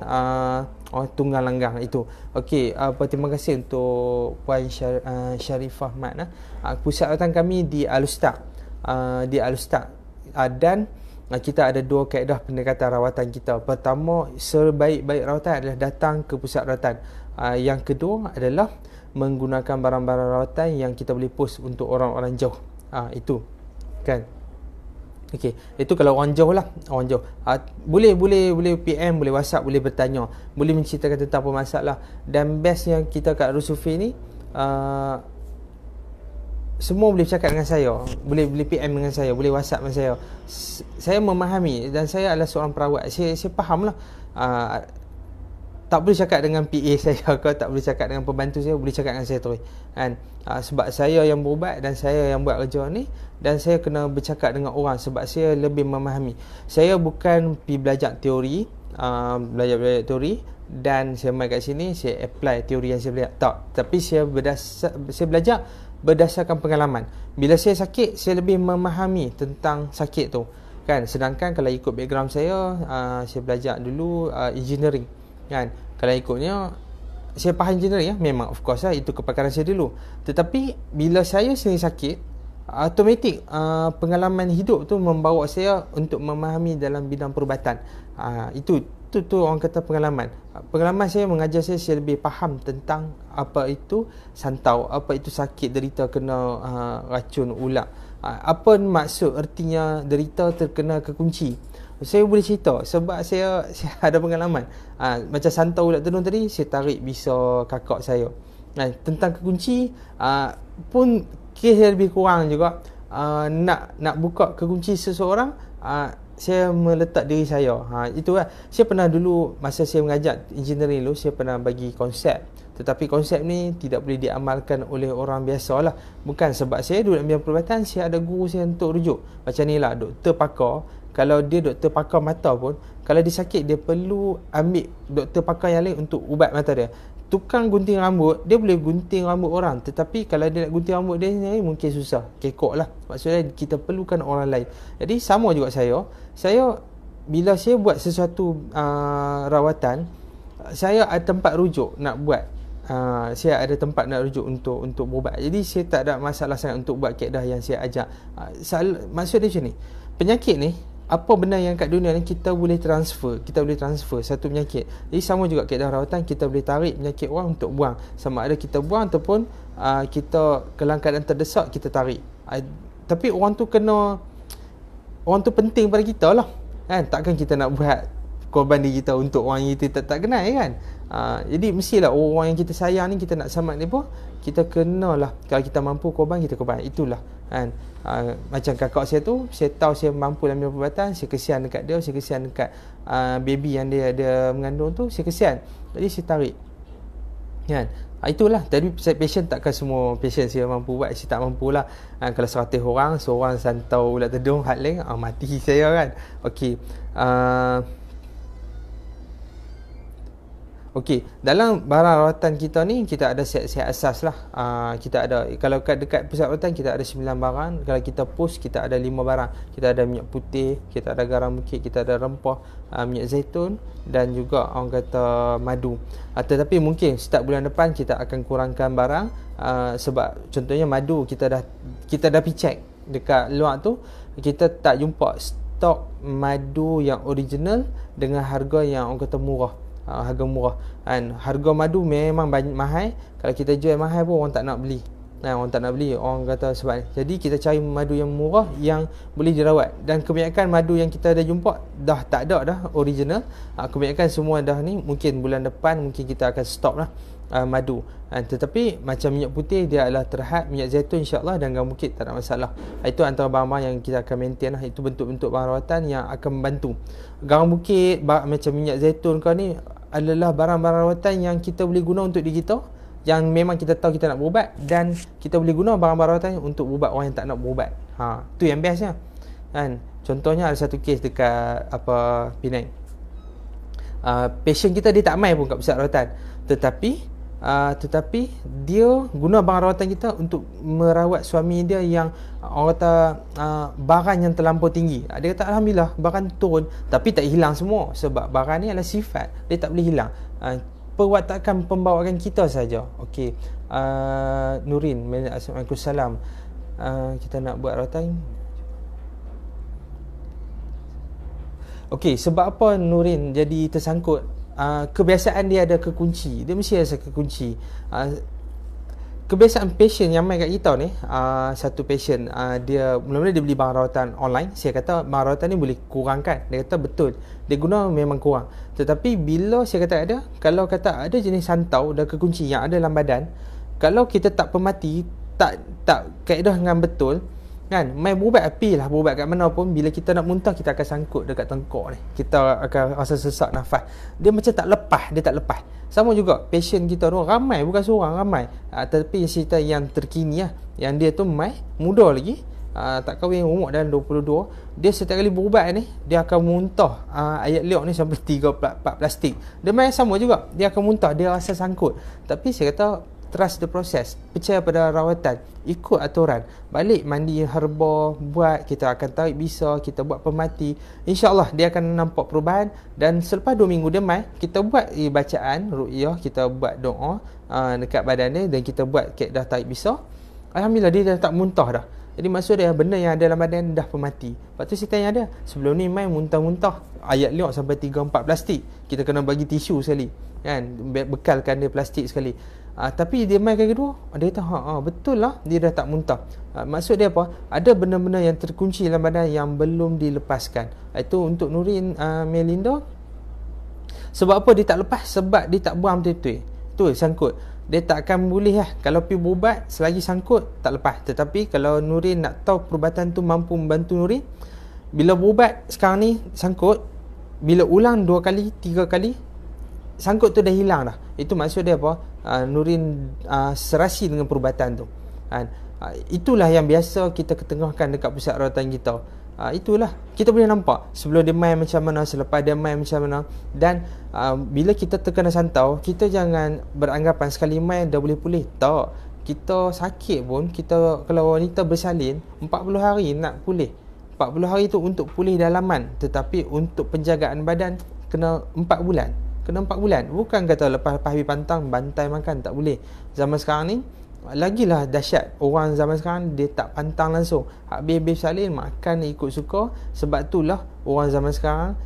tunggang langgang itu. Okey, terima kasih untuk Puan Sharifah Mat. Pusat rawatan kami di Al-Ustaz. Dan kita ada dua kaedah pendekatan rawatan kita. Pertama, sebaik-baik rawatan adalah datang ke pusat rawatan. Yang kedua adalah menggunakan barang-barang rawatan yang kita boleh post untuk orang-orang jauh. Itu kan. Okey, itu kalau orang jauh lah, orang jauh. Boleh PM, boleh WhatsApp, boleh bertanya, boleh menceritakan tentang apa masalah. Dan best yang kita kat Rusufi ni, semua boleh cakap dengan saya, boleh PM dengan saya, boleh WhatsApp dengan saya. Saya memahami dan saya adalah seorang perawat. Saya faham lah. Tak boleh cakap dengan PA saya ke, tak boleh cakap dengan pembantu saya, boleh cakap dengan saya terus kan. Sebab saya yang berubat dan saya yang buat kerja ni, dan saya kena bercakap dengan orang sebab saya lebih memahami. Saya bukan pergi belajar teori, belajar teori dan saya mai kat sini saya apply teori yang saya belajar. Tak, tapi saya belajar berdasarkan pengalaman. Bila saya sakit, saya lebih memahami tentang sakit tu kan. Sedangkan kalau ikut background saya belajar dulu engineering kan. Kalau ikutnya saya faham engineering memang of course lah, itu kepakaran saya dulu. Tetapi bila saya sendiri sakit, automatik pengalaman hidup tu membawa saya untuk memahami dalam bidang perubatan. Itu orang kata pengalaman. Pengalaman saya mengajar saya lebih faham tentang apa itu santau, apa itu sakit derita kena racun ulat. Apa maksud ertinya derita terkena kekunci. Saya boleh cerita sebab saya ada pengalaman. Macam santau ulat tedung tadi, saya tarik bisa kakak saya. Tentang kekunci pun kes lebih kurang juga. Nak buka kekunci seseorang, saya meletak diri saya. Itu lah. Saya pernah dulu masa saya mengajar engineering dulu, saya pernah bagi konsep. Tetapi konsep ni tidak boleh diamalkan oleh orang biasa lah. Bukan sebab saya duduk dalam bidang perubatan, saya ada guru saya untuk rujuk. Macam ni lah, doktor pakar. Kalau dia doktor pakar mata pun, kalau dia sakit, dia perlu ambil doktor pakar yang lain untuk ubat mata dia. Tukang gunting rambut, dia boleh gunting rambut orang. Tetapi kalau dia nak gunting rambut dia sendiri, mungkin susah, kekok lah. Maksudnya kita perlukan orang lain. Jadi sama juga saya bila saya buat sesuatu rawatan, saya ada tempat rujuk nak buat. Saya ada tempat nak rujuk untuk berubat. Jadi saya tak ada masalah sangat untuk buat kaedah yang saya ajar. Maksud dia macam ni, penyakit ni, apa benda yang kat dunia ni kita boleh transfer satu penyakit. Jadi sama juga kaedah rawatan, kita boleh tarik penyakit orang untuk buang. Sama ada kita buang ataupun kita dalam keadaan terdesak, kita tarik. Tapi orang tu penting pada kita lah kan. Takkan kita nak buat korban diri kita untuk orang yang kita tak kenal kan. Jadi mestilah orang yang kita sayang ni, kita nak selamat dia pun, kita kenalah, kalau kita mampu korban, kita korban. Itulah kan. Macam kakak saya tu, saya tahu saya mampu dalam bidang perubatan, saya kesian dekat dia, saya kesian dekat baby yang dia mengandung tu, saya kesian. Jadi saya tarik kan. Itulah. Tapi patient takkan semua patient saya mampu buat. Saya tak mampu lah. Kalau 100 orang, seorang santau ulat tedung hak lain, mati saya kan. Okey. Okey, dalam barang rawatan kita ni, kita ada set-set asas lah. Kita ada, kalau dekat pusat rawatan kita ada 9 barang. Kalau kita post, kita ada 5 barang. Kita ada minyak putih, kita ada garam bukit, kita ada rempah, minyak zaitun dan juga orang kata madu. Tetapi mungkin start bulan depan kita akan kurangkan barang, sebab contohnya madu kita dah pergi check dekat luar tu, kita tak jumpa stok madu yang original dengan harga yang orang kata murah. Harga murah kan. Harga madu memang mahal. Kalau kita jual mahal pun orang tak nak beli Orang tak nak beli, orang kata sebab ni. Jadi kita cari madu yang murah yang boleh dirawat. Dan kebanyakan madu yang kita dah jumpa dah tak ada dah original. Kebanyakan semua dah ni, mungkin bulan depan mungkin kita akan stop lah madu. Tetapi macam minyak putih dia adalah terhad, minyak zaitun insya-Allah dan gam bukit tak ada masalah. Itu antara barang-barang yang kita akan maintain lah. Itu bentuk-bentuk barang rawatan yang akan membantu. Garam bukit macam minyak zaitun kau ni adalah barang-barang rawatan yang kita boleh guna untuk diri kita, yang memang kita tahu kita nak berubat, dan kita boleh guna barang-barang rawatan untuk berubat orang yang tak nak berubat. Tu yang bestnya kan. Contohnya ada satu kes dekat Penang. Patient kita dia tak mai pun kat pusat rawatan, tetapi dia guna barang rawatan kita untuk merawat suami dia yang orang kata barang yang terlampau tinggi. Dia kata alhamdulillah barang turun, tapi tak hilang semua sebab barang ni adalah sifat, dia tak boleh hilang. Perwatakan pembawaan kita saja. Okey, Nurin, Assalamualaikum. Kita nak buat rawatan. Okey, sebab apa Nurin jadi tersangkut? Kebiasaan dia ada kekunci. Dia mesti ada kekunci. Kebiasaan patient yang main kat kita ni, satu patient dia mula-mula dia beli barang rawatan online. Saya kata barang rawatan ni boleh kurangkan. Dia kata betul, dia guna memang kurang. Tetapi bila saya kata ada, kalau kata ada jenis santau dan kekunci yang ada dalam badan, kalau kita tak pemati, tak kaedah dengan betul kan, main berubat api lah, berubat kat mana pun, bila kita nak muntah kita akan sangkut dekat tengkok ni, kita akan rasa sesak nafas, dia macam tak lepas. Sama juga patient kita tu ramai, bukan seorang, ramai. Tapi cerita yang terkini lah, yang dia tu mai muda lagi, tak kahwin, umur dalam 22, dia setiap kali berubat ni dia akan muntah ayat liok ni sampai 3-4 plastik. Dia main sama juga, dia akan muntah, dia rasa sangkut. Tapi saya kata trust the process, percaya pada rawatan, ikut aturan, balik mandi herba, buat, kita akan tarik bisa, kita buat pemati, insya-Allah dia akan nampak perubahan. Dan selepas 2 minggu dia mai, kita buat bacaan ruqyah, kita buat doa dekat badan dia, dan kita buat kaedah tarik bisa, alhamdulillah dia dah tak muntah dah. Jadi maksud dia benda yang ada dalam badan dah pemati. Lepas tu saya tanya dia, sebelum ni main muntah-muntah ayat liok sampai 3-4 plastik, kita kena bagi tisu sekali kan, bekalkan dia plastik sekali. Tapi dia main kali kedua, dia kata betul lah, dia dah tak muntah. Maksud dia apa? Ada benda-benda yang terkunci dalam badan yang belum dilepaskan. Itu untuk Nurin Melinda. Sebab apa dia tak lepas? Sebab dia tak buang betul-betul. Tu sangkut. Dia tak akan boleh lah. Kalau pergi berubat, selagi sangkut tak lepas. Tetapi kalau Nurin nak tahu perubatan tu mampu membantu Nurin, bila berubat sekarang ni sangkut, bila ulang 2 kali 3 kali, sangkut tu dah hilang dah. Itu maksud dia apa? Nurin serasi dengan perubatan tu. Itulah yang biasa kita ketengahkan dekat pusat rawatan kita. Itulah kita boleh nampak sebelum dia main macam mana, selepas dia main macam mana. Dan bila kita terkena santau, kita jangan beranggapan sekali main dah boleh pulih. Tak. Kita sakit pun, kita kalau wanita bersalin 40 hari nak pulih. 40 hari tu untuk pulih dalaman, tetapi untuk penjagaan badan kena 4 bulan. Kena 4 bulan. Bukan kata lepas habis pantang bantai makan, tak boleh. Zaman sekarang ni lagilah dahsyat. Orang zaman sekarang dia tak pantang langsung, habis-habis salin makan ikut suka. Sebab itulah orang zaman sekarang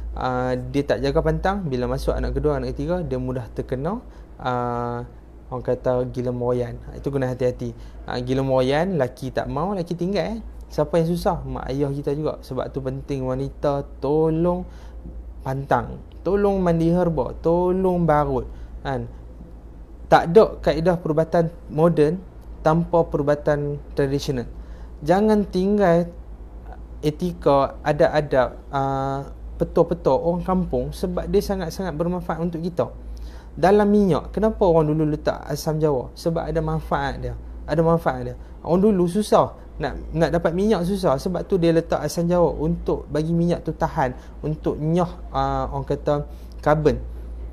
dia tak jaga pantang. Bila masuk anak kedua, anak ketiga, dia mudah terkena orang kata gila moyan. Itu kena hati-hati. Gila moyan, laki tak mau, laki tinggal. Siapa yang susah? Mak ayah kita juga. Sebab tu penting wanita tolong pantang, tolong mandi herba, tolong barut kan. Tak ada kaedah perubatan moden tanpa perubatan tradisional. Jangan tinggal etika, adab-adab petua-petua orang kampung, sebab dia sangat-sangat bermanfaat untuk kita. Dalam minyak, kenapa orang dulu letak asam jawa? Sebab ada manfaat dia. Orang dulu susah nak dapat minyak, susah. Sebab tu dia letak asam jawa untuk bagi minyak tu tahan, untuk nyoh orang kata karbon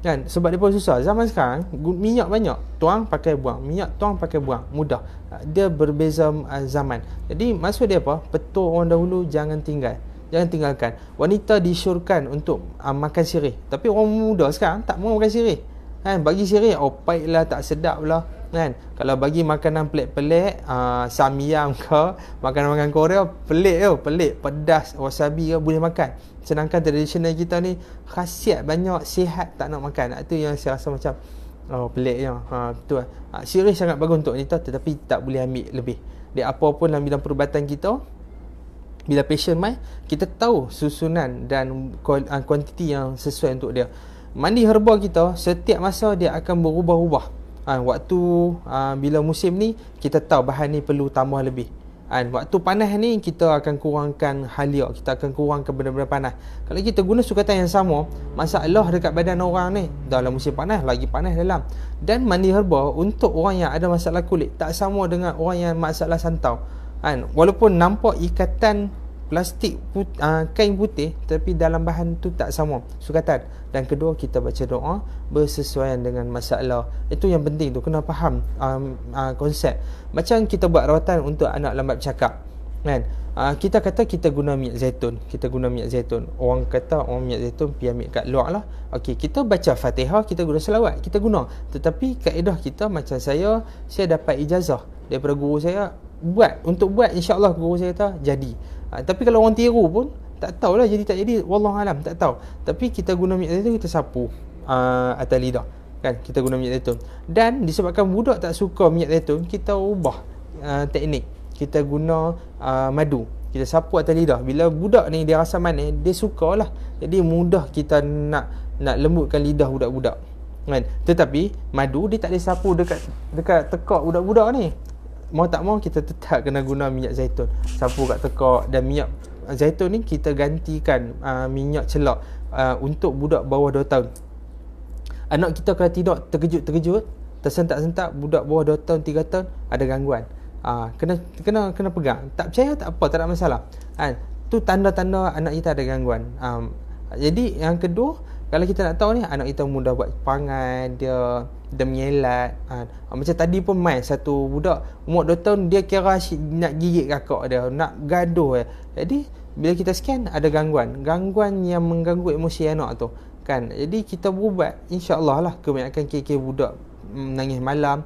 kan. Sebab dia pun susah. Zaman sekarang minyak banyak, tuang pakai buang, minyak tuang pakai buang, mudah. Dia berbeza zaman. Jadi maksud dia apa? Petua orang dahulu jangan tinggalkan. Wanita disyorkan untuk makan sirih, tapi orang muda sekarang tak mau makan sirih kan. Bagi sirih pahit lah, tak sedap lah kan. Kalau bagi makanan pelik-pelik, samyang ke, makanan-makanan Korea pelik, pedas, wasabi ke, boleh makan. Sedangkan tradisional kita ni khasiat banyak, sihat tak nak makan. Itu yang saya rasa macam Oh, peliknya. Betul. Serius sangat bagus untuk wanita, tetapi tak boleh ambil lebih. Dia apa pun dalam bidang perubatan kita, bila patient mai, kita tahu susunan dan kuantiti yang sesuai untuk dia. Mandi herba kita setiap masa dia akan berubah-ubah. Waktu bila musim ni kita tahu bahan ni perlu tambah lebih. Waktu panas ni kita akan kurangkan halia, kita akan kurangkan benda-benda panas. Kalau kita guna sukatan yang sama, masalah dekat badan orang ni dalam musim panas, lagi panas dalam. Dan mandi herba untuk orang yang ada masalah kulit tak sama dengan orang yang masalah santau. Walaupun nampak ikatan plastik kain putih, tapi dalam bahan tu tak sama sukatan. Dan kedua, kita baca doa bersesuaian dengan masalah. Itu yang penting tu, kena faham konsep. Macam kita buat rawatan untuk anak lambat bercakap kan, kita kata kita guna minyak zaitun, orang kata orang minyak zaitun pergi ambil kat luar lah. Okey, kita baca Fatihah, kita guna selawat, kita guna. Tetapi kaedah kita, macam saya dapat ijazah daripada guru saya, buat insya-Allah guru saya kata jadi. Tapi kalau orang tiru pun tak tahulah jadi tak jadi, wallahualam, tak tahu. Tapi kita guna minyak zaitun, kita sapu atas lidah kan, kita guna minyak zaitun. Dan disebabkan budak tak suka minyak zaitun, kita ubah teknik, kita guna madu, kita sapu atas lidah. Bila budak ni dia rasa manis, dia sukalah. Jadi mudah kita nak lembutkan lidah budak-budak kan. Tetapi madu dia tak boleh sapu dekat tekak budak-budak ni. Mau tak mau kita tetap kena guna minyak zaitun, sapu kat tekak. Dan minyak zaitun ni kita gantikan minyak celak untuk budak bawah 2 tahun. Anak kita kalau tidur terkejut, tersentak-sentak, budak bawah 2 tahun, 3 tahun ada gangguan, kena pegang. Tak percaya tak apa, tak ada masalah. Tu tanda-tanda anak kita ada gangguan. Jadi yang kedua, kalau kita nak tahu ni anak kita mudah buat perangai, dia menyelat. Macam tadi pun main satu budak umur 2 tahun, dia kira nak gigit kakak dia, nak gaduh. Jadi bila kita scan ada gangguan yang mengganggu emosi anak tu kan. Jadi kita berubat, insya-Allah lah. Kebanyakan kes budak menangis malam,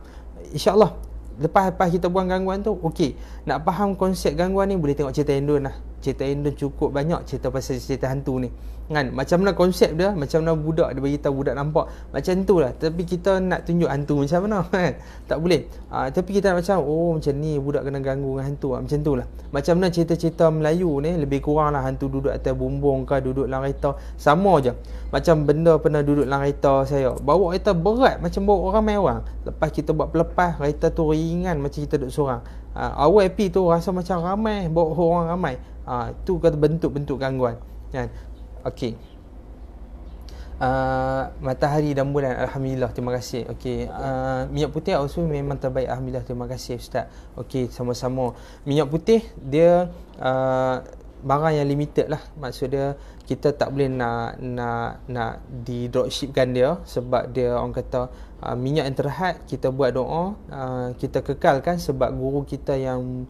insya-Allah lepas kita buang gangguan tu, okey. Nak faham konsep gangguan ni, boleh tengok cerita Indon lah. Cerita Indon cukup banyak cerita pasal cerita hantu ni kan. Macam mana konsep dia, macam mana budak dia bagi tahu budak nampak macam tu lah. Tapi kita nak tunjuk hantu macam mana kan, tak boleh. Tapi kita nak macam macam ni budak kena ganggu dengan hantu, macam tu lah. Macam mana cerita-cerita Melayu ni, lebih kurang lah hantu duduk atas bumbung ke, duduk dalam kereta, sama je. Macam benda pernah duduk dalam kereta saya, bawa kereta berat macam bawa ramai orang. Lepas kita buat pelepas, kereta tu ringan macam kita duduk seorang. Awal happy tu rasa macam ramai, bawa orang ramai. Tu kata bentuk-bentuk gangguan kan. Okey. Matahari dan bulan, alhamdulillah, terima kasih. Okey. Minyak putih also memang terbaik, alhamdulillah, terima kasih Ustaz. Okey, sama-sama. Minyak putih dia barang yang limited lah. Maksud dia kita tak boleh nak di dropshipkan dia, sebab dia orang kata minyak yang terhad. Kita buat doa, kita kekalkan sebab guru kita yang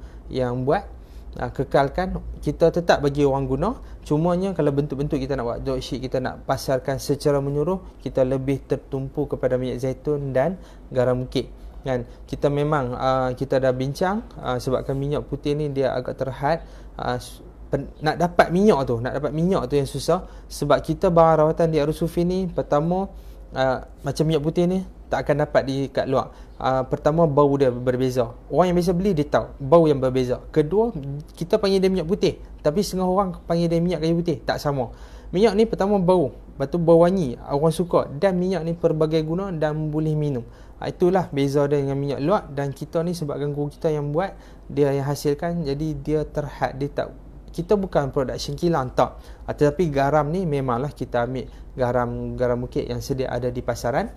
buat, kekalkan, kita tetap bagi orang guna. Cumanya kalau bentuk-bentuk kita nak buat dropship, kita nak pasarkan secara menyeluruh, kita lebih tertumpu kepada minyak zaitun dan garam bukit kan. Kita memang kita dah bincang, sebabkan minyak putih ni dia agak terhad. Nak dapat minyak tu yang susah. Sebab kita barang rawatan di Arus Sufi ni, pertama macam minyak putih ni tak akan dapat di kat luar. Pertama, bau dia berbeza. Orang yang biasa beli dia tahu bau yang berbeza. Kedua, kita panggil dia minyak putih, tapi setengah orang panggil dia minyak kayu putih, tak sama. Minyak ni pertama bau, lepas tu bau wangi, orang suka. Dan minyak ni pelbagai guna dan boleh minum. Itulah beza dia dengan minyak luar. Dan kita ni sebabkan guru kita yang buat, dia yang hasilkan, jadi dia terhad. Dia tak, kita bukan production kilang, tak. Tetapi garam ni memanglah kita ambil garam bukit yang sedia ada di pasaran.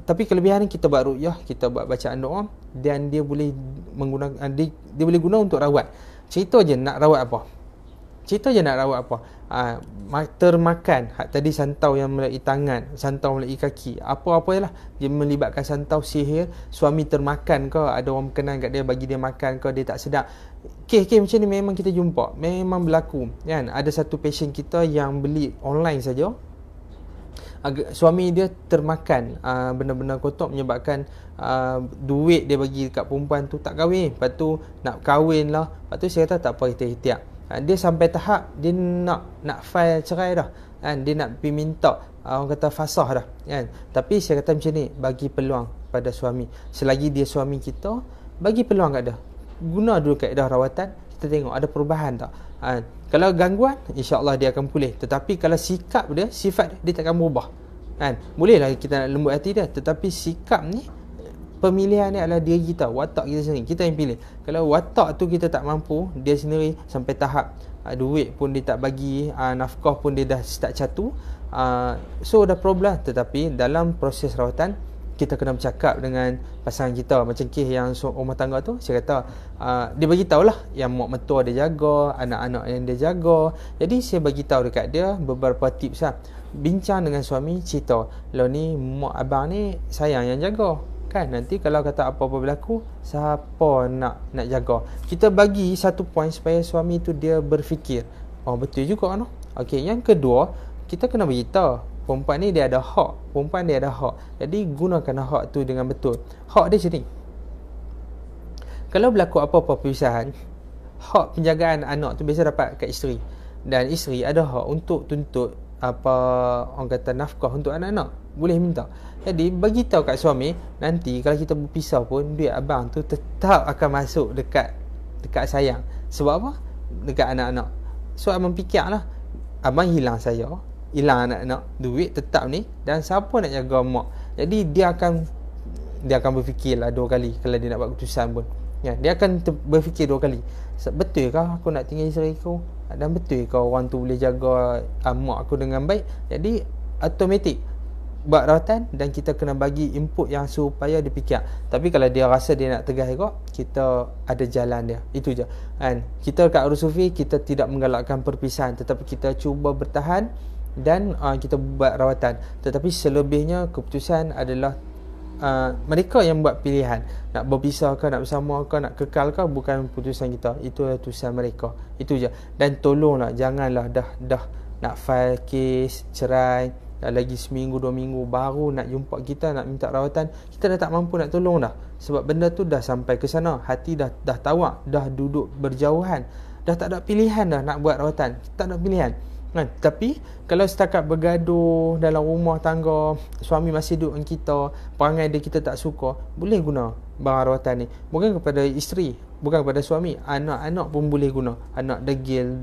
Tapi kelebihan ni kita buat ruqyah, kita buat bacaan doa, dan dia boleh menggunakan, dia boleh guna untuk rawat. Cerita je nak rawat apa, termakan. Tadi santau yang melalui tangan, santau melalui kaki, apa-apa lah dia melibatkan santau, sihir, suami termakan ke, ada orang berkenan kat dia bagi dia makan ke, dia tak sedap. Kes macam ni memang kita jumpa, memang berlaku kan. Ada satu patient kita yang beli online saja, suami dia termakan benda-benda kotor, menyebabkan duit dia bagi dekat perempuan tu tak kahwin. Lepas tu nak kahwin lah. Lepas tu saya kata tak apa, kita ikhtiar. Dia sampai tahap dia nak file cerai dah kan. Dia nak pergi minta orang kata fasah dah kan. Tapi saya kata macam ni, bagi peluang pada suami, selagi dia suami kita, bagi peluang kat dia, guna dulu kaedah rawatan, kita tengok ada perubahan tak. Kalau gangguan, insya-Allah dia akan pulih. Tetapi kalau sikap dia, sifat dia takkan berubah kan. Bolehlah kita nak lembut hati dia, tetapi sikap ni, pemilihan ni adalah diri kita, watak kita sendiri, kita yang pilih. Kalau watak tu kita tak mampu, dia sendiri sampai tahap duit pun dia tak bagi, nafkah pun dia dah start catu, so dah problem. Tetapi dalam proses rawatan, kita kena bercakap dengan pasangan kita. Macam kes yang rumah tangga tu, saya kata dia bagi tahulah yang mak mentua dia jaga, anak-anak yang dia jaga. Jadi saya bagi tahu dekat dia beberapa tips lah. Bincang dengan suami, cerita, lo ni mak abang ni sayang yang jaga kan. Nanti kalau kata apa-apa berlaku, siapa nak jaga? Kita bagi satu point supaya suami tu dia berfikir, oh betul juga no. Okey, yang kedua, kita kena beritahu perempuan ni dia ada hak. Perempuan dia ada hak. Jadi gunakan hak tu dengan betul. Hak dia macam ni. Kalau berlaku apa-apa perpisahan, hak penjagaan anak tu biasa dapat kat isteri. Dan isteri ada hak untuk tuntut apa orang kata nafkah untuk anak-anak. Boleh minta. Jadi bagi tahu kat suami, nanti kalau kita berpisah pun duit abang tu tetap akan masuk dekat sayang. Sebab apa? Dekat anak-anak. So abang fikirlah, abang hilang saya, hilang anak-anak, duit tetap ni, dan siapa nak jaga mak. Jadi dia akan berfikirlah dua kali kalau dia nak buat keputusan pun. Ya, dia akan berfikir dua kali. Betul ke aku nak tinggal isteri aku? Dan betul ke orang tu boleh jaga mak aku dengan baik? Jadi automatik buat rawatan, dan kita kena bagi input yang supaya dia fikir. Tapi kalau dia rasa dia nak tegas juga, kita ada jalan dia. Itu je kan. Kita kat Arus Sufi, kita tidak menggalakkan perpisahan, tetapi kita cuba bertahan dan kita buat rawatan. Tetapi selebihnya keputusan adalah mereka yang buat pilihan. Nak berpisah ke, nak bersama ke, nak kekal ke, bukan keputusan kita. Itu adalah keputusan mereka. Itu je. Dan tolonglah, janganlah dah nak file kes cerai, dah lagi seminggu 2 minggu baru nak jumpa kita, nak minta rawatan. Kita dah tak mampu nak tolong dah. Sebab benda tu dah sampai ke sana. Hati dah tawak, dah duduk berjauhan, dah tak ada pilihan dah nak buat rawatan. Tak ada pilihan kan. Tapi kalau setakat bergaduh dalam rumah tangga, suami masih duduk dengan kita, perangai dia kita tak suka, boleh guna barang rawatan ni. Bukan kepada isteri, bukan kepada suami, anak-anak pun boleh guna. Anak degil,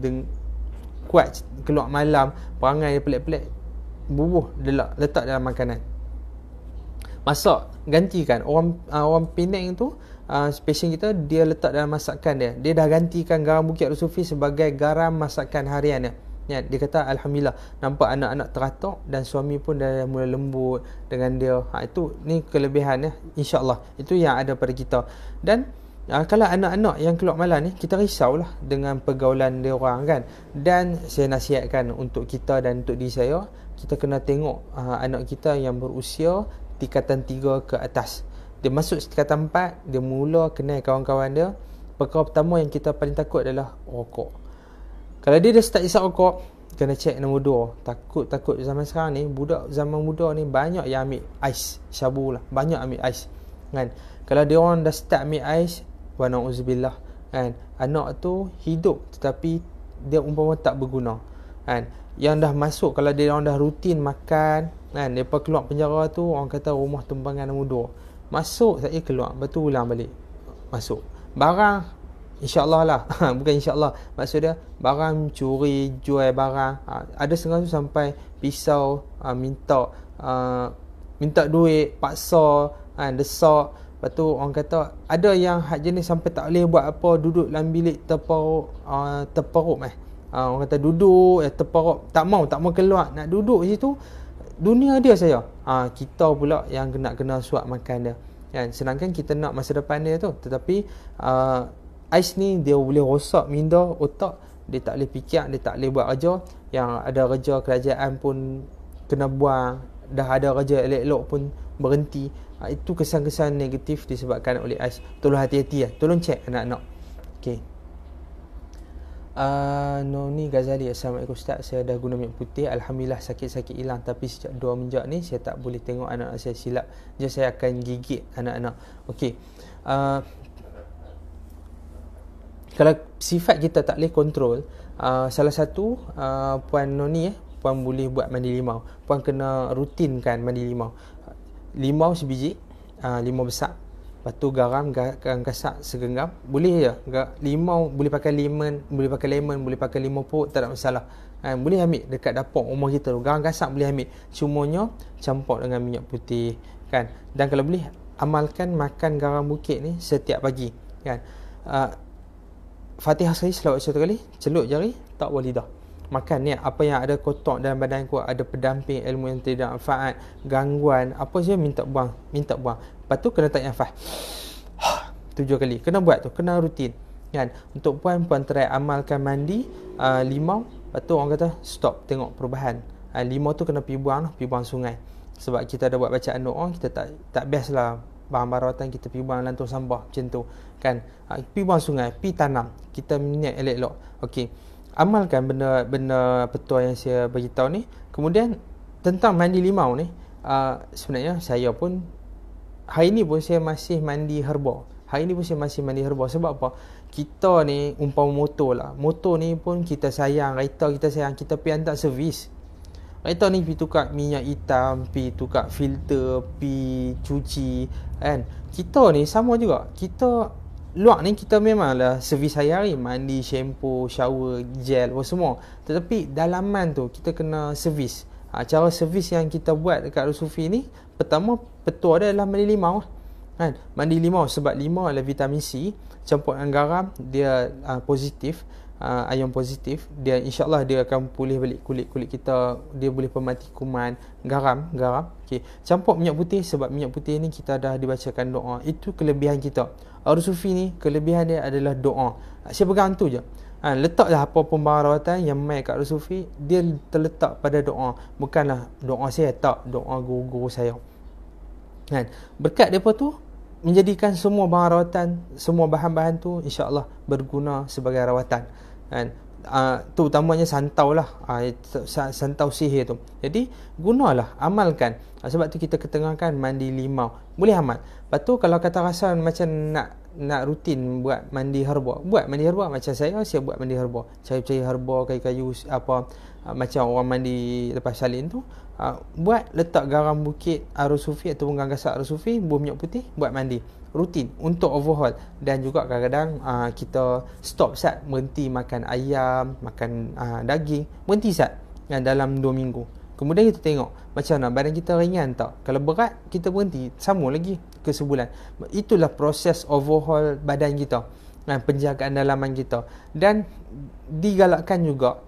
kuat keluar malam, perangai dia pelik-pelik, bubuh letak dalam makanan. Masak, gantikan. Orang Penang tu, pasien kita, dia letak dalam masakan dia. Dia dah gantikan garam Bukit Arus Sufi sebagai garam masakan harian dia. Ya, dia kata alhamdulillah, nampak anak-anak teratur dan suami pun dah mula lembut dengan dia. Itu ni kelebihan ya, insya-Allah. Itu yang ada pada kita. Dan kalau anak-anak yang keluar malam ni, kita risaulah dengan pergaulan dia orang kan. Dan saya nasihatkan untuk kita dan untuk diri saya, kita kena tengok anak kita yang berusia tingkatan 3 ke atas. Dia masuk tingkatan 4, dia mula kenal kawan-kawan dia. Perkara pertama yang kita paling takut adalah rokok. Kalau dia dah start isap rokok, kena check nombor 2. Takut zaman sekarang ni, budak zaman muda ni banyak yang ambil ais, syabu lah, banyak ambil ais kan. Kalau dia orang dah start ambil ais, wa na'udzubillah kan, anak tu hidup tetapi dia umpama tak berguna kan. Yang dah masuk, kalau dia orang dah rutin makan kan, lepas keluar penjara tu, orang kata rumah tumpangan nombor 2. Masuk saya keluar, betul ulang balik. Masuk barang, InsyaAllah lah bukan insyaAllah, maksud dia barang curi, jual barang. Ada setengah tu sampai pisau, minta duit, paksa desak. Lepas tu orang kata ada yang hak jenis sampai tak boleh buat apa, duduk dalam bilik terperuk. Orang kata duduk terperuk, tak mau keluar, nak duduk situ. Dunia dia saya. Kita pula yang kena suap makan dia kan. Sedangkan kita nak masa depan dia tu, tetapi ais ni dia boleh rosak minda otak, dia tak boleh fikir, dia tak boleh buat kerja. Yang ada kerja kerajaan pun kena buang, dah ada kerja elok-elok pun berhenti. Itu kesan-kesan negatif disebabkan oleh ais. Tolong hati-hati lah, tolong cek anak-anak. Okey. Noni Ghazali, Assalamualaikum Ustaz, saya dah guna minyak putih, alhamdulillah sakit-sakit hilang, tapi sejak 2 minjak ni saya tak boleh tengok anak-anak saya silap je, saya akan gigit anak-anak. Okey. Kalau sifat kita tak boleh kontrol, salah satu Puan Noni puan boleh buat mandi limau. Puan kena rutinkan mandi limau. Limau sebiji, limau besar. Lepas tu garam gasak segenggam. Boleh je. Limau boleh pakai lemon, boleh pakai limau purut, tak ada masalah. Boleh ambil dekat dapur rumah kita tu. Garam gasak boleh ambil. Cumanya campur dengan minyak putih kan. Dan kalau boleh amalkan makan garam bukit ni setiap pagi kan. Fatihah sekali, selawat satu kali, celup jari, tak boleh dah. Makan ni apa yang ada kotor dalam badan ku, ada pendamping ilmu yang tidak manfaat, gangguan, apa saja minta buang. Lepas tu kena tarik nafas 7 kali. Kena buat tu, kena rutin kan. Untuk puan try amalkan mandi limau. Lepas tu orang kata stop, tengok perubahan. Limau tu kena pergi buang sungai. Sebab kita ada buat bacaan doa, kita tak best lah bahan-bahan rawatan kita pergi buang dalam tong sampah macam tu kan. Pergi buang sungai, pergi tanam, kita niat elok-elok. Okey, amalkan benda petua yang saya bagi tahu ni. Kemudian tentang mandi limau ni, sebenarnya saya pun hari ni pun saya masih mandi herba. Sebab apa? Kita ni umpama motor lah. Motor ni pun kita sayang, kereta kita sayang, kita pergi hantar servis. Kereta ni pergi tukar minyak hitam, pergi tukar filter, pergi cuci kan. Kita ni sama juga. Kita luar ni kita memanglah servis hari-hari, mandi, shampoo, shower, gel semua. Tetapi dalaman tu kita kena servis. Cara servis yang kita buat dekat Rusufi ni, pertama petua dia adalah mandi limau kan. Mandi limau sebab limau adalah vitamin C, campur dengan garam dia positif. Ion positif, dia insyaAllah dia akan pulih balik kulit kita, dia boleh pemati kuman. Garam okey, campur minyak putih sebab minyak putih ni kita dah dibacakan doa. Itu kelebihan kita. Rusufi ni kelebihan dia adalah doa. Saya pegang tu je. Letaklah apa pun barang rawatan yang mai kat Rusufi, dia terletak pada doa. Bukanlah doa saya, tak, doa guru-guru saya kan. Berkat depa tu menjadikan semua bahan rawatan, semua bahan-bahan tu insya-Allah berguna sebagai rawatan kan. Tu utamanya santau lah, santau sihir tu. Jadi gunalah, amalkan. Sebab tu kita ketengahkan mandi limau. Boleh amal. Lepas tu kalau kata rasa macam nak rutin buat mandi herba, macam saya buat mandi herba. Cari herba, kayu-kayu apa, macam orang mandi lepas salin tu. Buat, letak garam bukit Rusufi ataupun garam gasak Rusufi, buah minyak putih, buat mandi rutin untuk overhaul. Dan juga kadang-kadang kita stop sat, berhenti makan ayam, makan daging, berhenti sat dalam 2 minggu. Kemudian kita tengok macam mana badan kita ringan tak. Kalau berat, kita berhenti, sambung lagi ke sebulan. Itulah proses overhaul badan kita, penjagaan dalaman kita. Dan digalakkan juga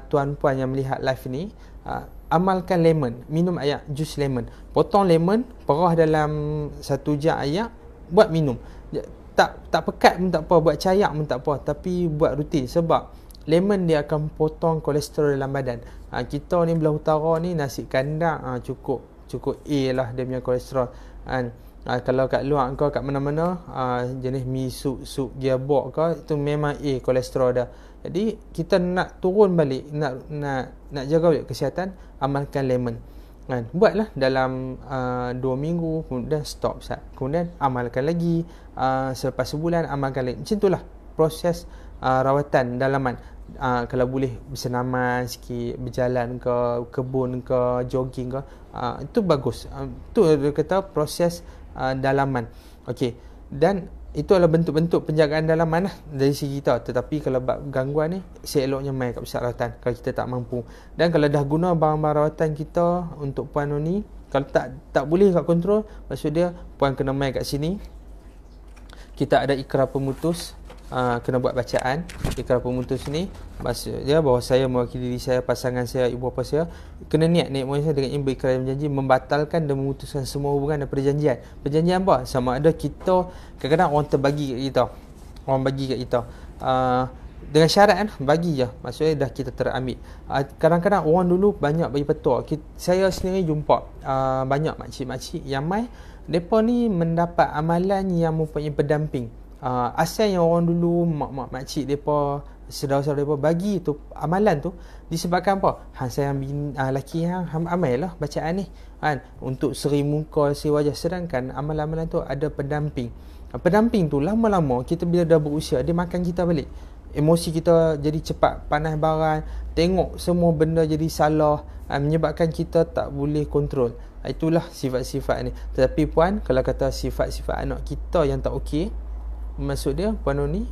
tuan-puan yang melihat live ni, amalkan lemon, minum air jus lemon. Potong lemon, perah dalam 1 jar air, buat minum. Tak pekat pun tak apa, buat cayak pun tak apa, tapi buat rutin. Sebab lemon dia akan potong kolesterol dalam badan. Kita ni belah utara ni nasi kandang cukup A lah dia punya kolesterol kan. Kalau kat luar kau kat mana-mana jenis mi sup gearbox kau, itu memang A kolesterol dah. Jadi kita nak turun balik, nak jaga balik kesihatan, amalkan lemon kan. Buatlah dalam 2 minggu, kemudian stop sat. Kemudian amalkan lagi, selepas sebulan amalkan lagi. Macam itulah proses rawatan dalaman. Kalau boleh bersenaman sikit, berjalan ke kebun ke, jogging ke, itu bagus. Itu dia kata proses dalaman. Okey, dan itu adalah bentuk-bentuk penjagaan dalaman lah dari segi kita. Tetapi kalau gangguan ni, seeloknya mai kat pusat rawatan kalau kita tak mampu. Dan kalau dah guna barang-barang rawatan kita untuk puan ni, kalau tak boleh kat kontrol, maksud dia puan kena mai kat sini. Kita ada ikrar pemutus, kena buat bacaan ikrar pemutus ni. Maksud dia bahawa saya mewakili diri saya, pasangan saya, ibu bapa saya, kena niat moyang saya dengan berikrar dan berjanji membatalkan dan memutuskan semua hubungan dan perjanjian. Perjanjian apa? Sama ada kita, kadang-kadang orang terbagi kat kita, orang bagi kat kita dengan syarat kan, bagi je, maksudnya dah kita terambil. Kadang-kadang orang dulu banyak bagi petua. Saya sendiri jumpa banyak makcik-makcik yang mai, mereka ni mendapat amalan yang mempunyai pendamping. Asal yang orang dulu, mak-mak makcik mereka, saudara-saudara mereka bagi tu amalan tu disebabkan apa? Sayang lelaki amal lah bacaan ni kan, untuk seri muka, seri wajah. Sedangkan amalan-amalan tu ada pendamping. Pendamping tu lama-lama kita bila dah berusia, dia makan kita balik. emosi kita jadi cepat panas baran, tengok semua benda jadi salah, menyebabkan kita tak boleh kontrol. Itulah sifat-sifat ni. Tetapi puan, kalau kata sifat-sifat anak kita yang tak okey, maksud dia puan Noni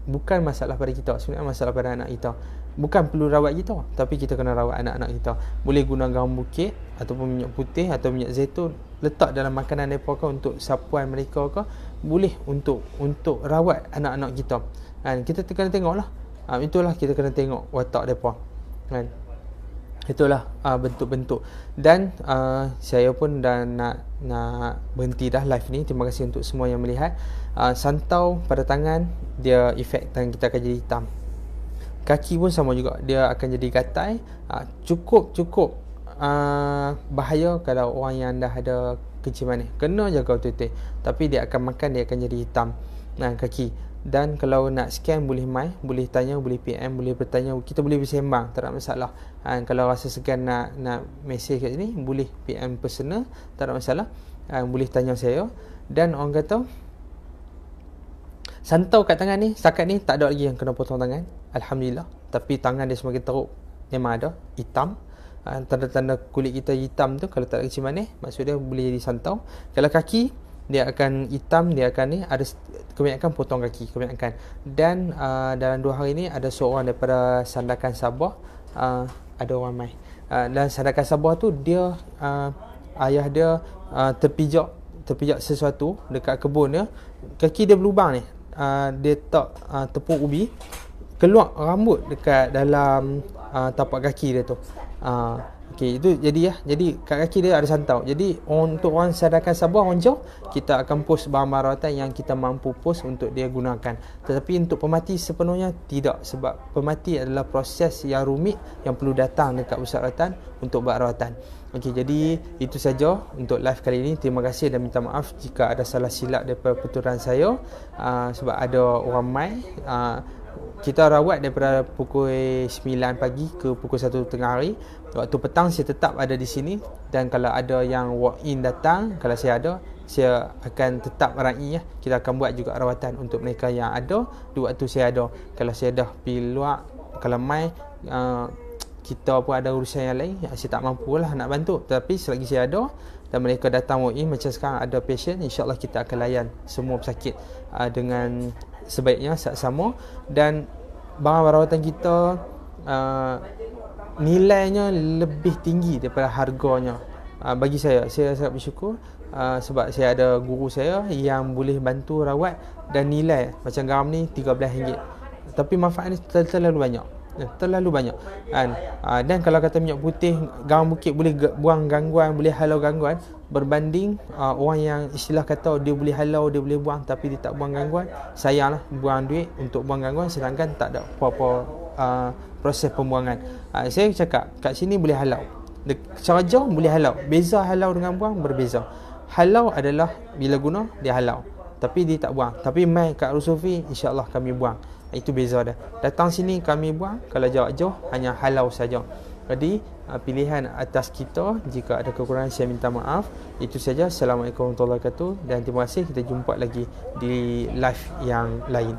bukan masalah pada kita, sebenarnya masalah pada anak kita. Bukan perlu rawat kita, tapi kita kena rawat anak-anak kita. Boleh guna garam bukit ataupun minyak putih atau minyak zaitun, letak dalam makanan mereka ke untuk sapuan mereka ke, boleh untuk rawat anak-anak kita. Kita kena tengoklah. Itulah kita kena tengok watak mereka. Itulah bentuk-bentuk. Dan saya pun dah nak berhenti dah live ni. Terima kasih untuk semua yang melihat. Santau pada tangan, dia efek tangan kita akan jadi hitam. Kaki pun sama juga, dia akan jadi gatal. Cukup bahaya kalau orang yang dah ada kenciman ni. Kena jaga betul-betul. Tapi dia akan makan, dia akan jadi hitam kaki. Dan kalau nak scan, boleh mai, boleh tanya, boleh PM, boleh bertanya, kita boleh bersembang, tak ada masalah. Kalau rasa segan nak mesej kat sini, boleh PM personal, tak ada masalah. Boleh tanya saya. Dan orang kata santau kat tangan ni, setakat ni tak ada lagi yang kena potong tangan, alhamdulillah. Tapi tangan dia semakin teruk, memang ada hitam. Tanda-tanda kulit kita hitam tu kalau tak ada kecil manis, maksud dia boleh jadi santau. Kalau kaki, dia akan hitam, dia akan ni, ada kebanyakan potong kaki, kebanyakan. Dan dalam 2 hari ni ada seorang daripada Sandakan Sabah, ada orang mai. Dan Sandakan Sabah tu dia ayah dia terpijak sesuatu dekat kebun dia, kaki dia berlubang ni. Dia tak tepung ubi, keluar rambut dekat dalam tapak kaki dia tu. Okey, itu jadi kat kaki dia ada santau. Jadi untuk orang Sandakan Sabah, orang jauh, kita akan post barang-barang rawatan yang kita mampu post untuk dia gunakan. Tetapi untuk pemati sepenuhnya tidak, sebab pemati adalah proses yang rumit yang perlu datang dekat pusat rawatan untuk buat rawatan. Okey, jadi itu saja untuk live kali ini. Terima kasih dan minta maaf jika ada salah silap daripada petuturan saya, sebab ada orang mai. Kita rawat daripada pukul 9 pagi ke pukul 1 tengah hari. Waktu petang saya tetap ada di sini. Dan kalau ada yang walk in datang, kalau saya ada, saya akan tetap raih. Kita akan buat juga rawatan untuk mereka yang ada di waktu saya ada. Kalau saya dah pergi luar, kalau mai kita pun ada urusan yang lain, saya tak mampulah nak bantu. Tapi selagi saya ada dan mereka datang walk in, macam sekarang ada patient, insyaAllah kita akan layan semua pesakit dengan sebaiknya, sama. Dan barang rawatan kita nilainya lebih tinggi daripada harganya. Bagi saya sangat bersyukur, sebab saya ada guru saya yang boleh bantu rawat, dan nilai macam garam ni RM13, tapi manfaat ni terlalu banyak. Dan kalau kata minyak putih, garam bukit boleh buang gangguan, boleh halau gangguan, berbanding orang yang istilah kata dia boleh halau, dia boleh buang, tapi dia tak buang gangguan. Sayanglah, buang duit untuk buang gangguan sedangkan tak ada apa-apa proses pembuangan. Saya cakap kat sini boleh halau, secara jauh boleh halau. Beza halau dengan buang berbeza. Halau adalah bila guna dia halau, tapi dia tak buang. Tapi mai kat Rusufi, insya-Allah kami buang. Itu beza dia. Datang sini kami buang, kalau jarak jauh hanya halau saja. Jadi pilihan atas kita. Jika ada kekurangan saya minta maaf. Itu saja. Assalamualaikum warahmatullahi wabarakatuh. Dan terima kasih. Kita jumpa lagi di live yang lain.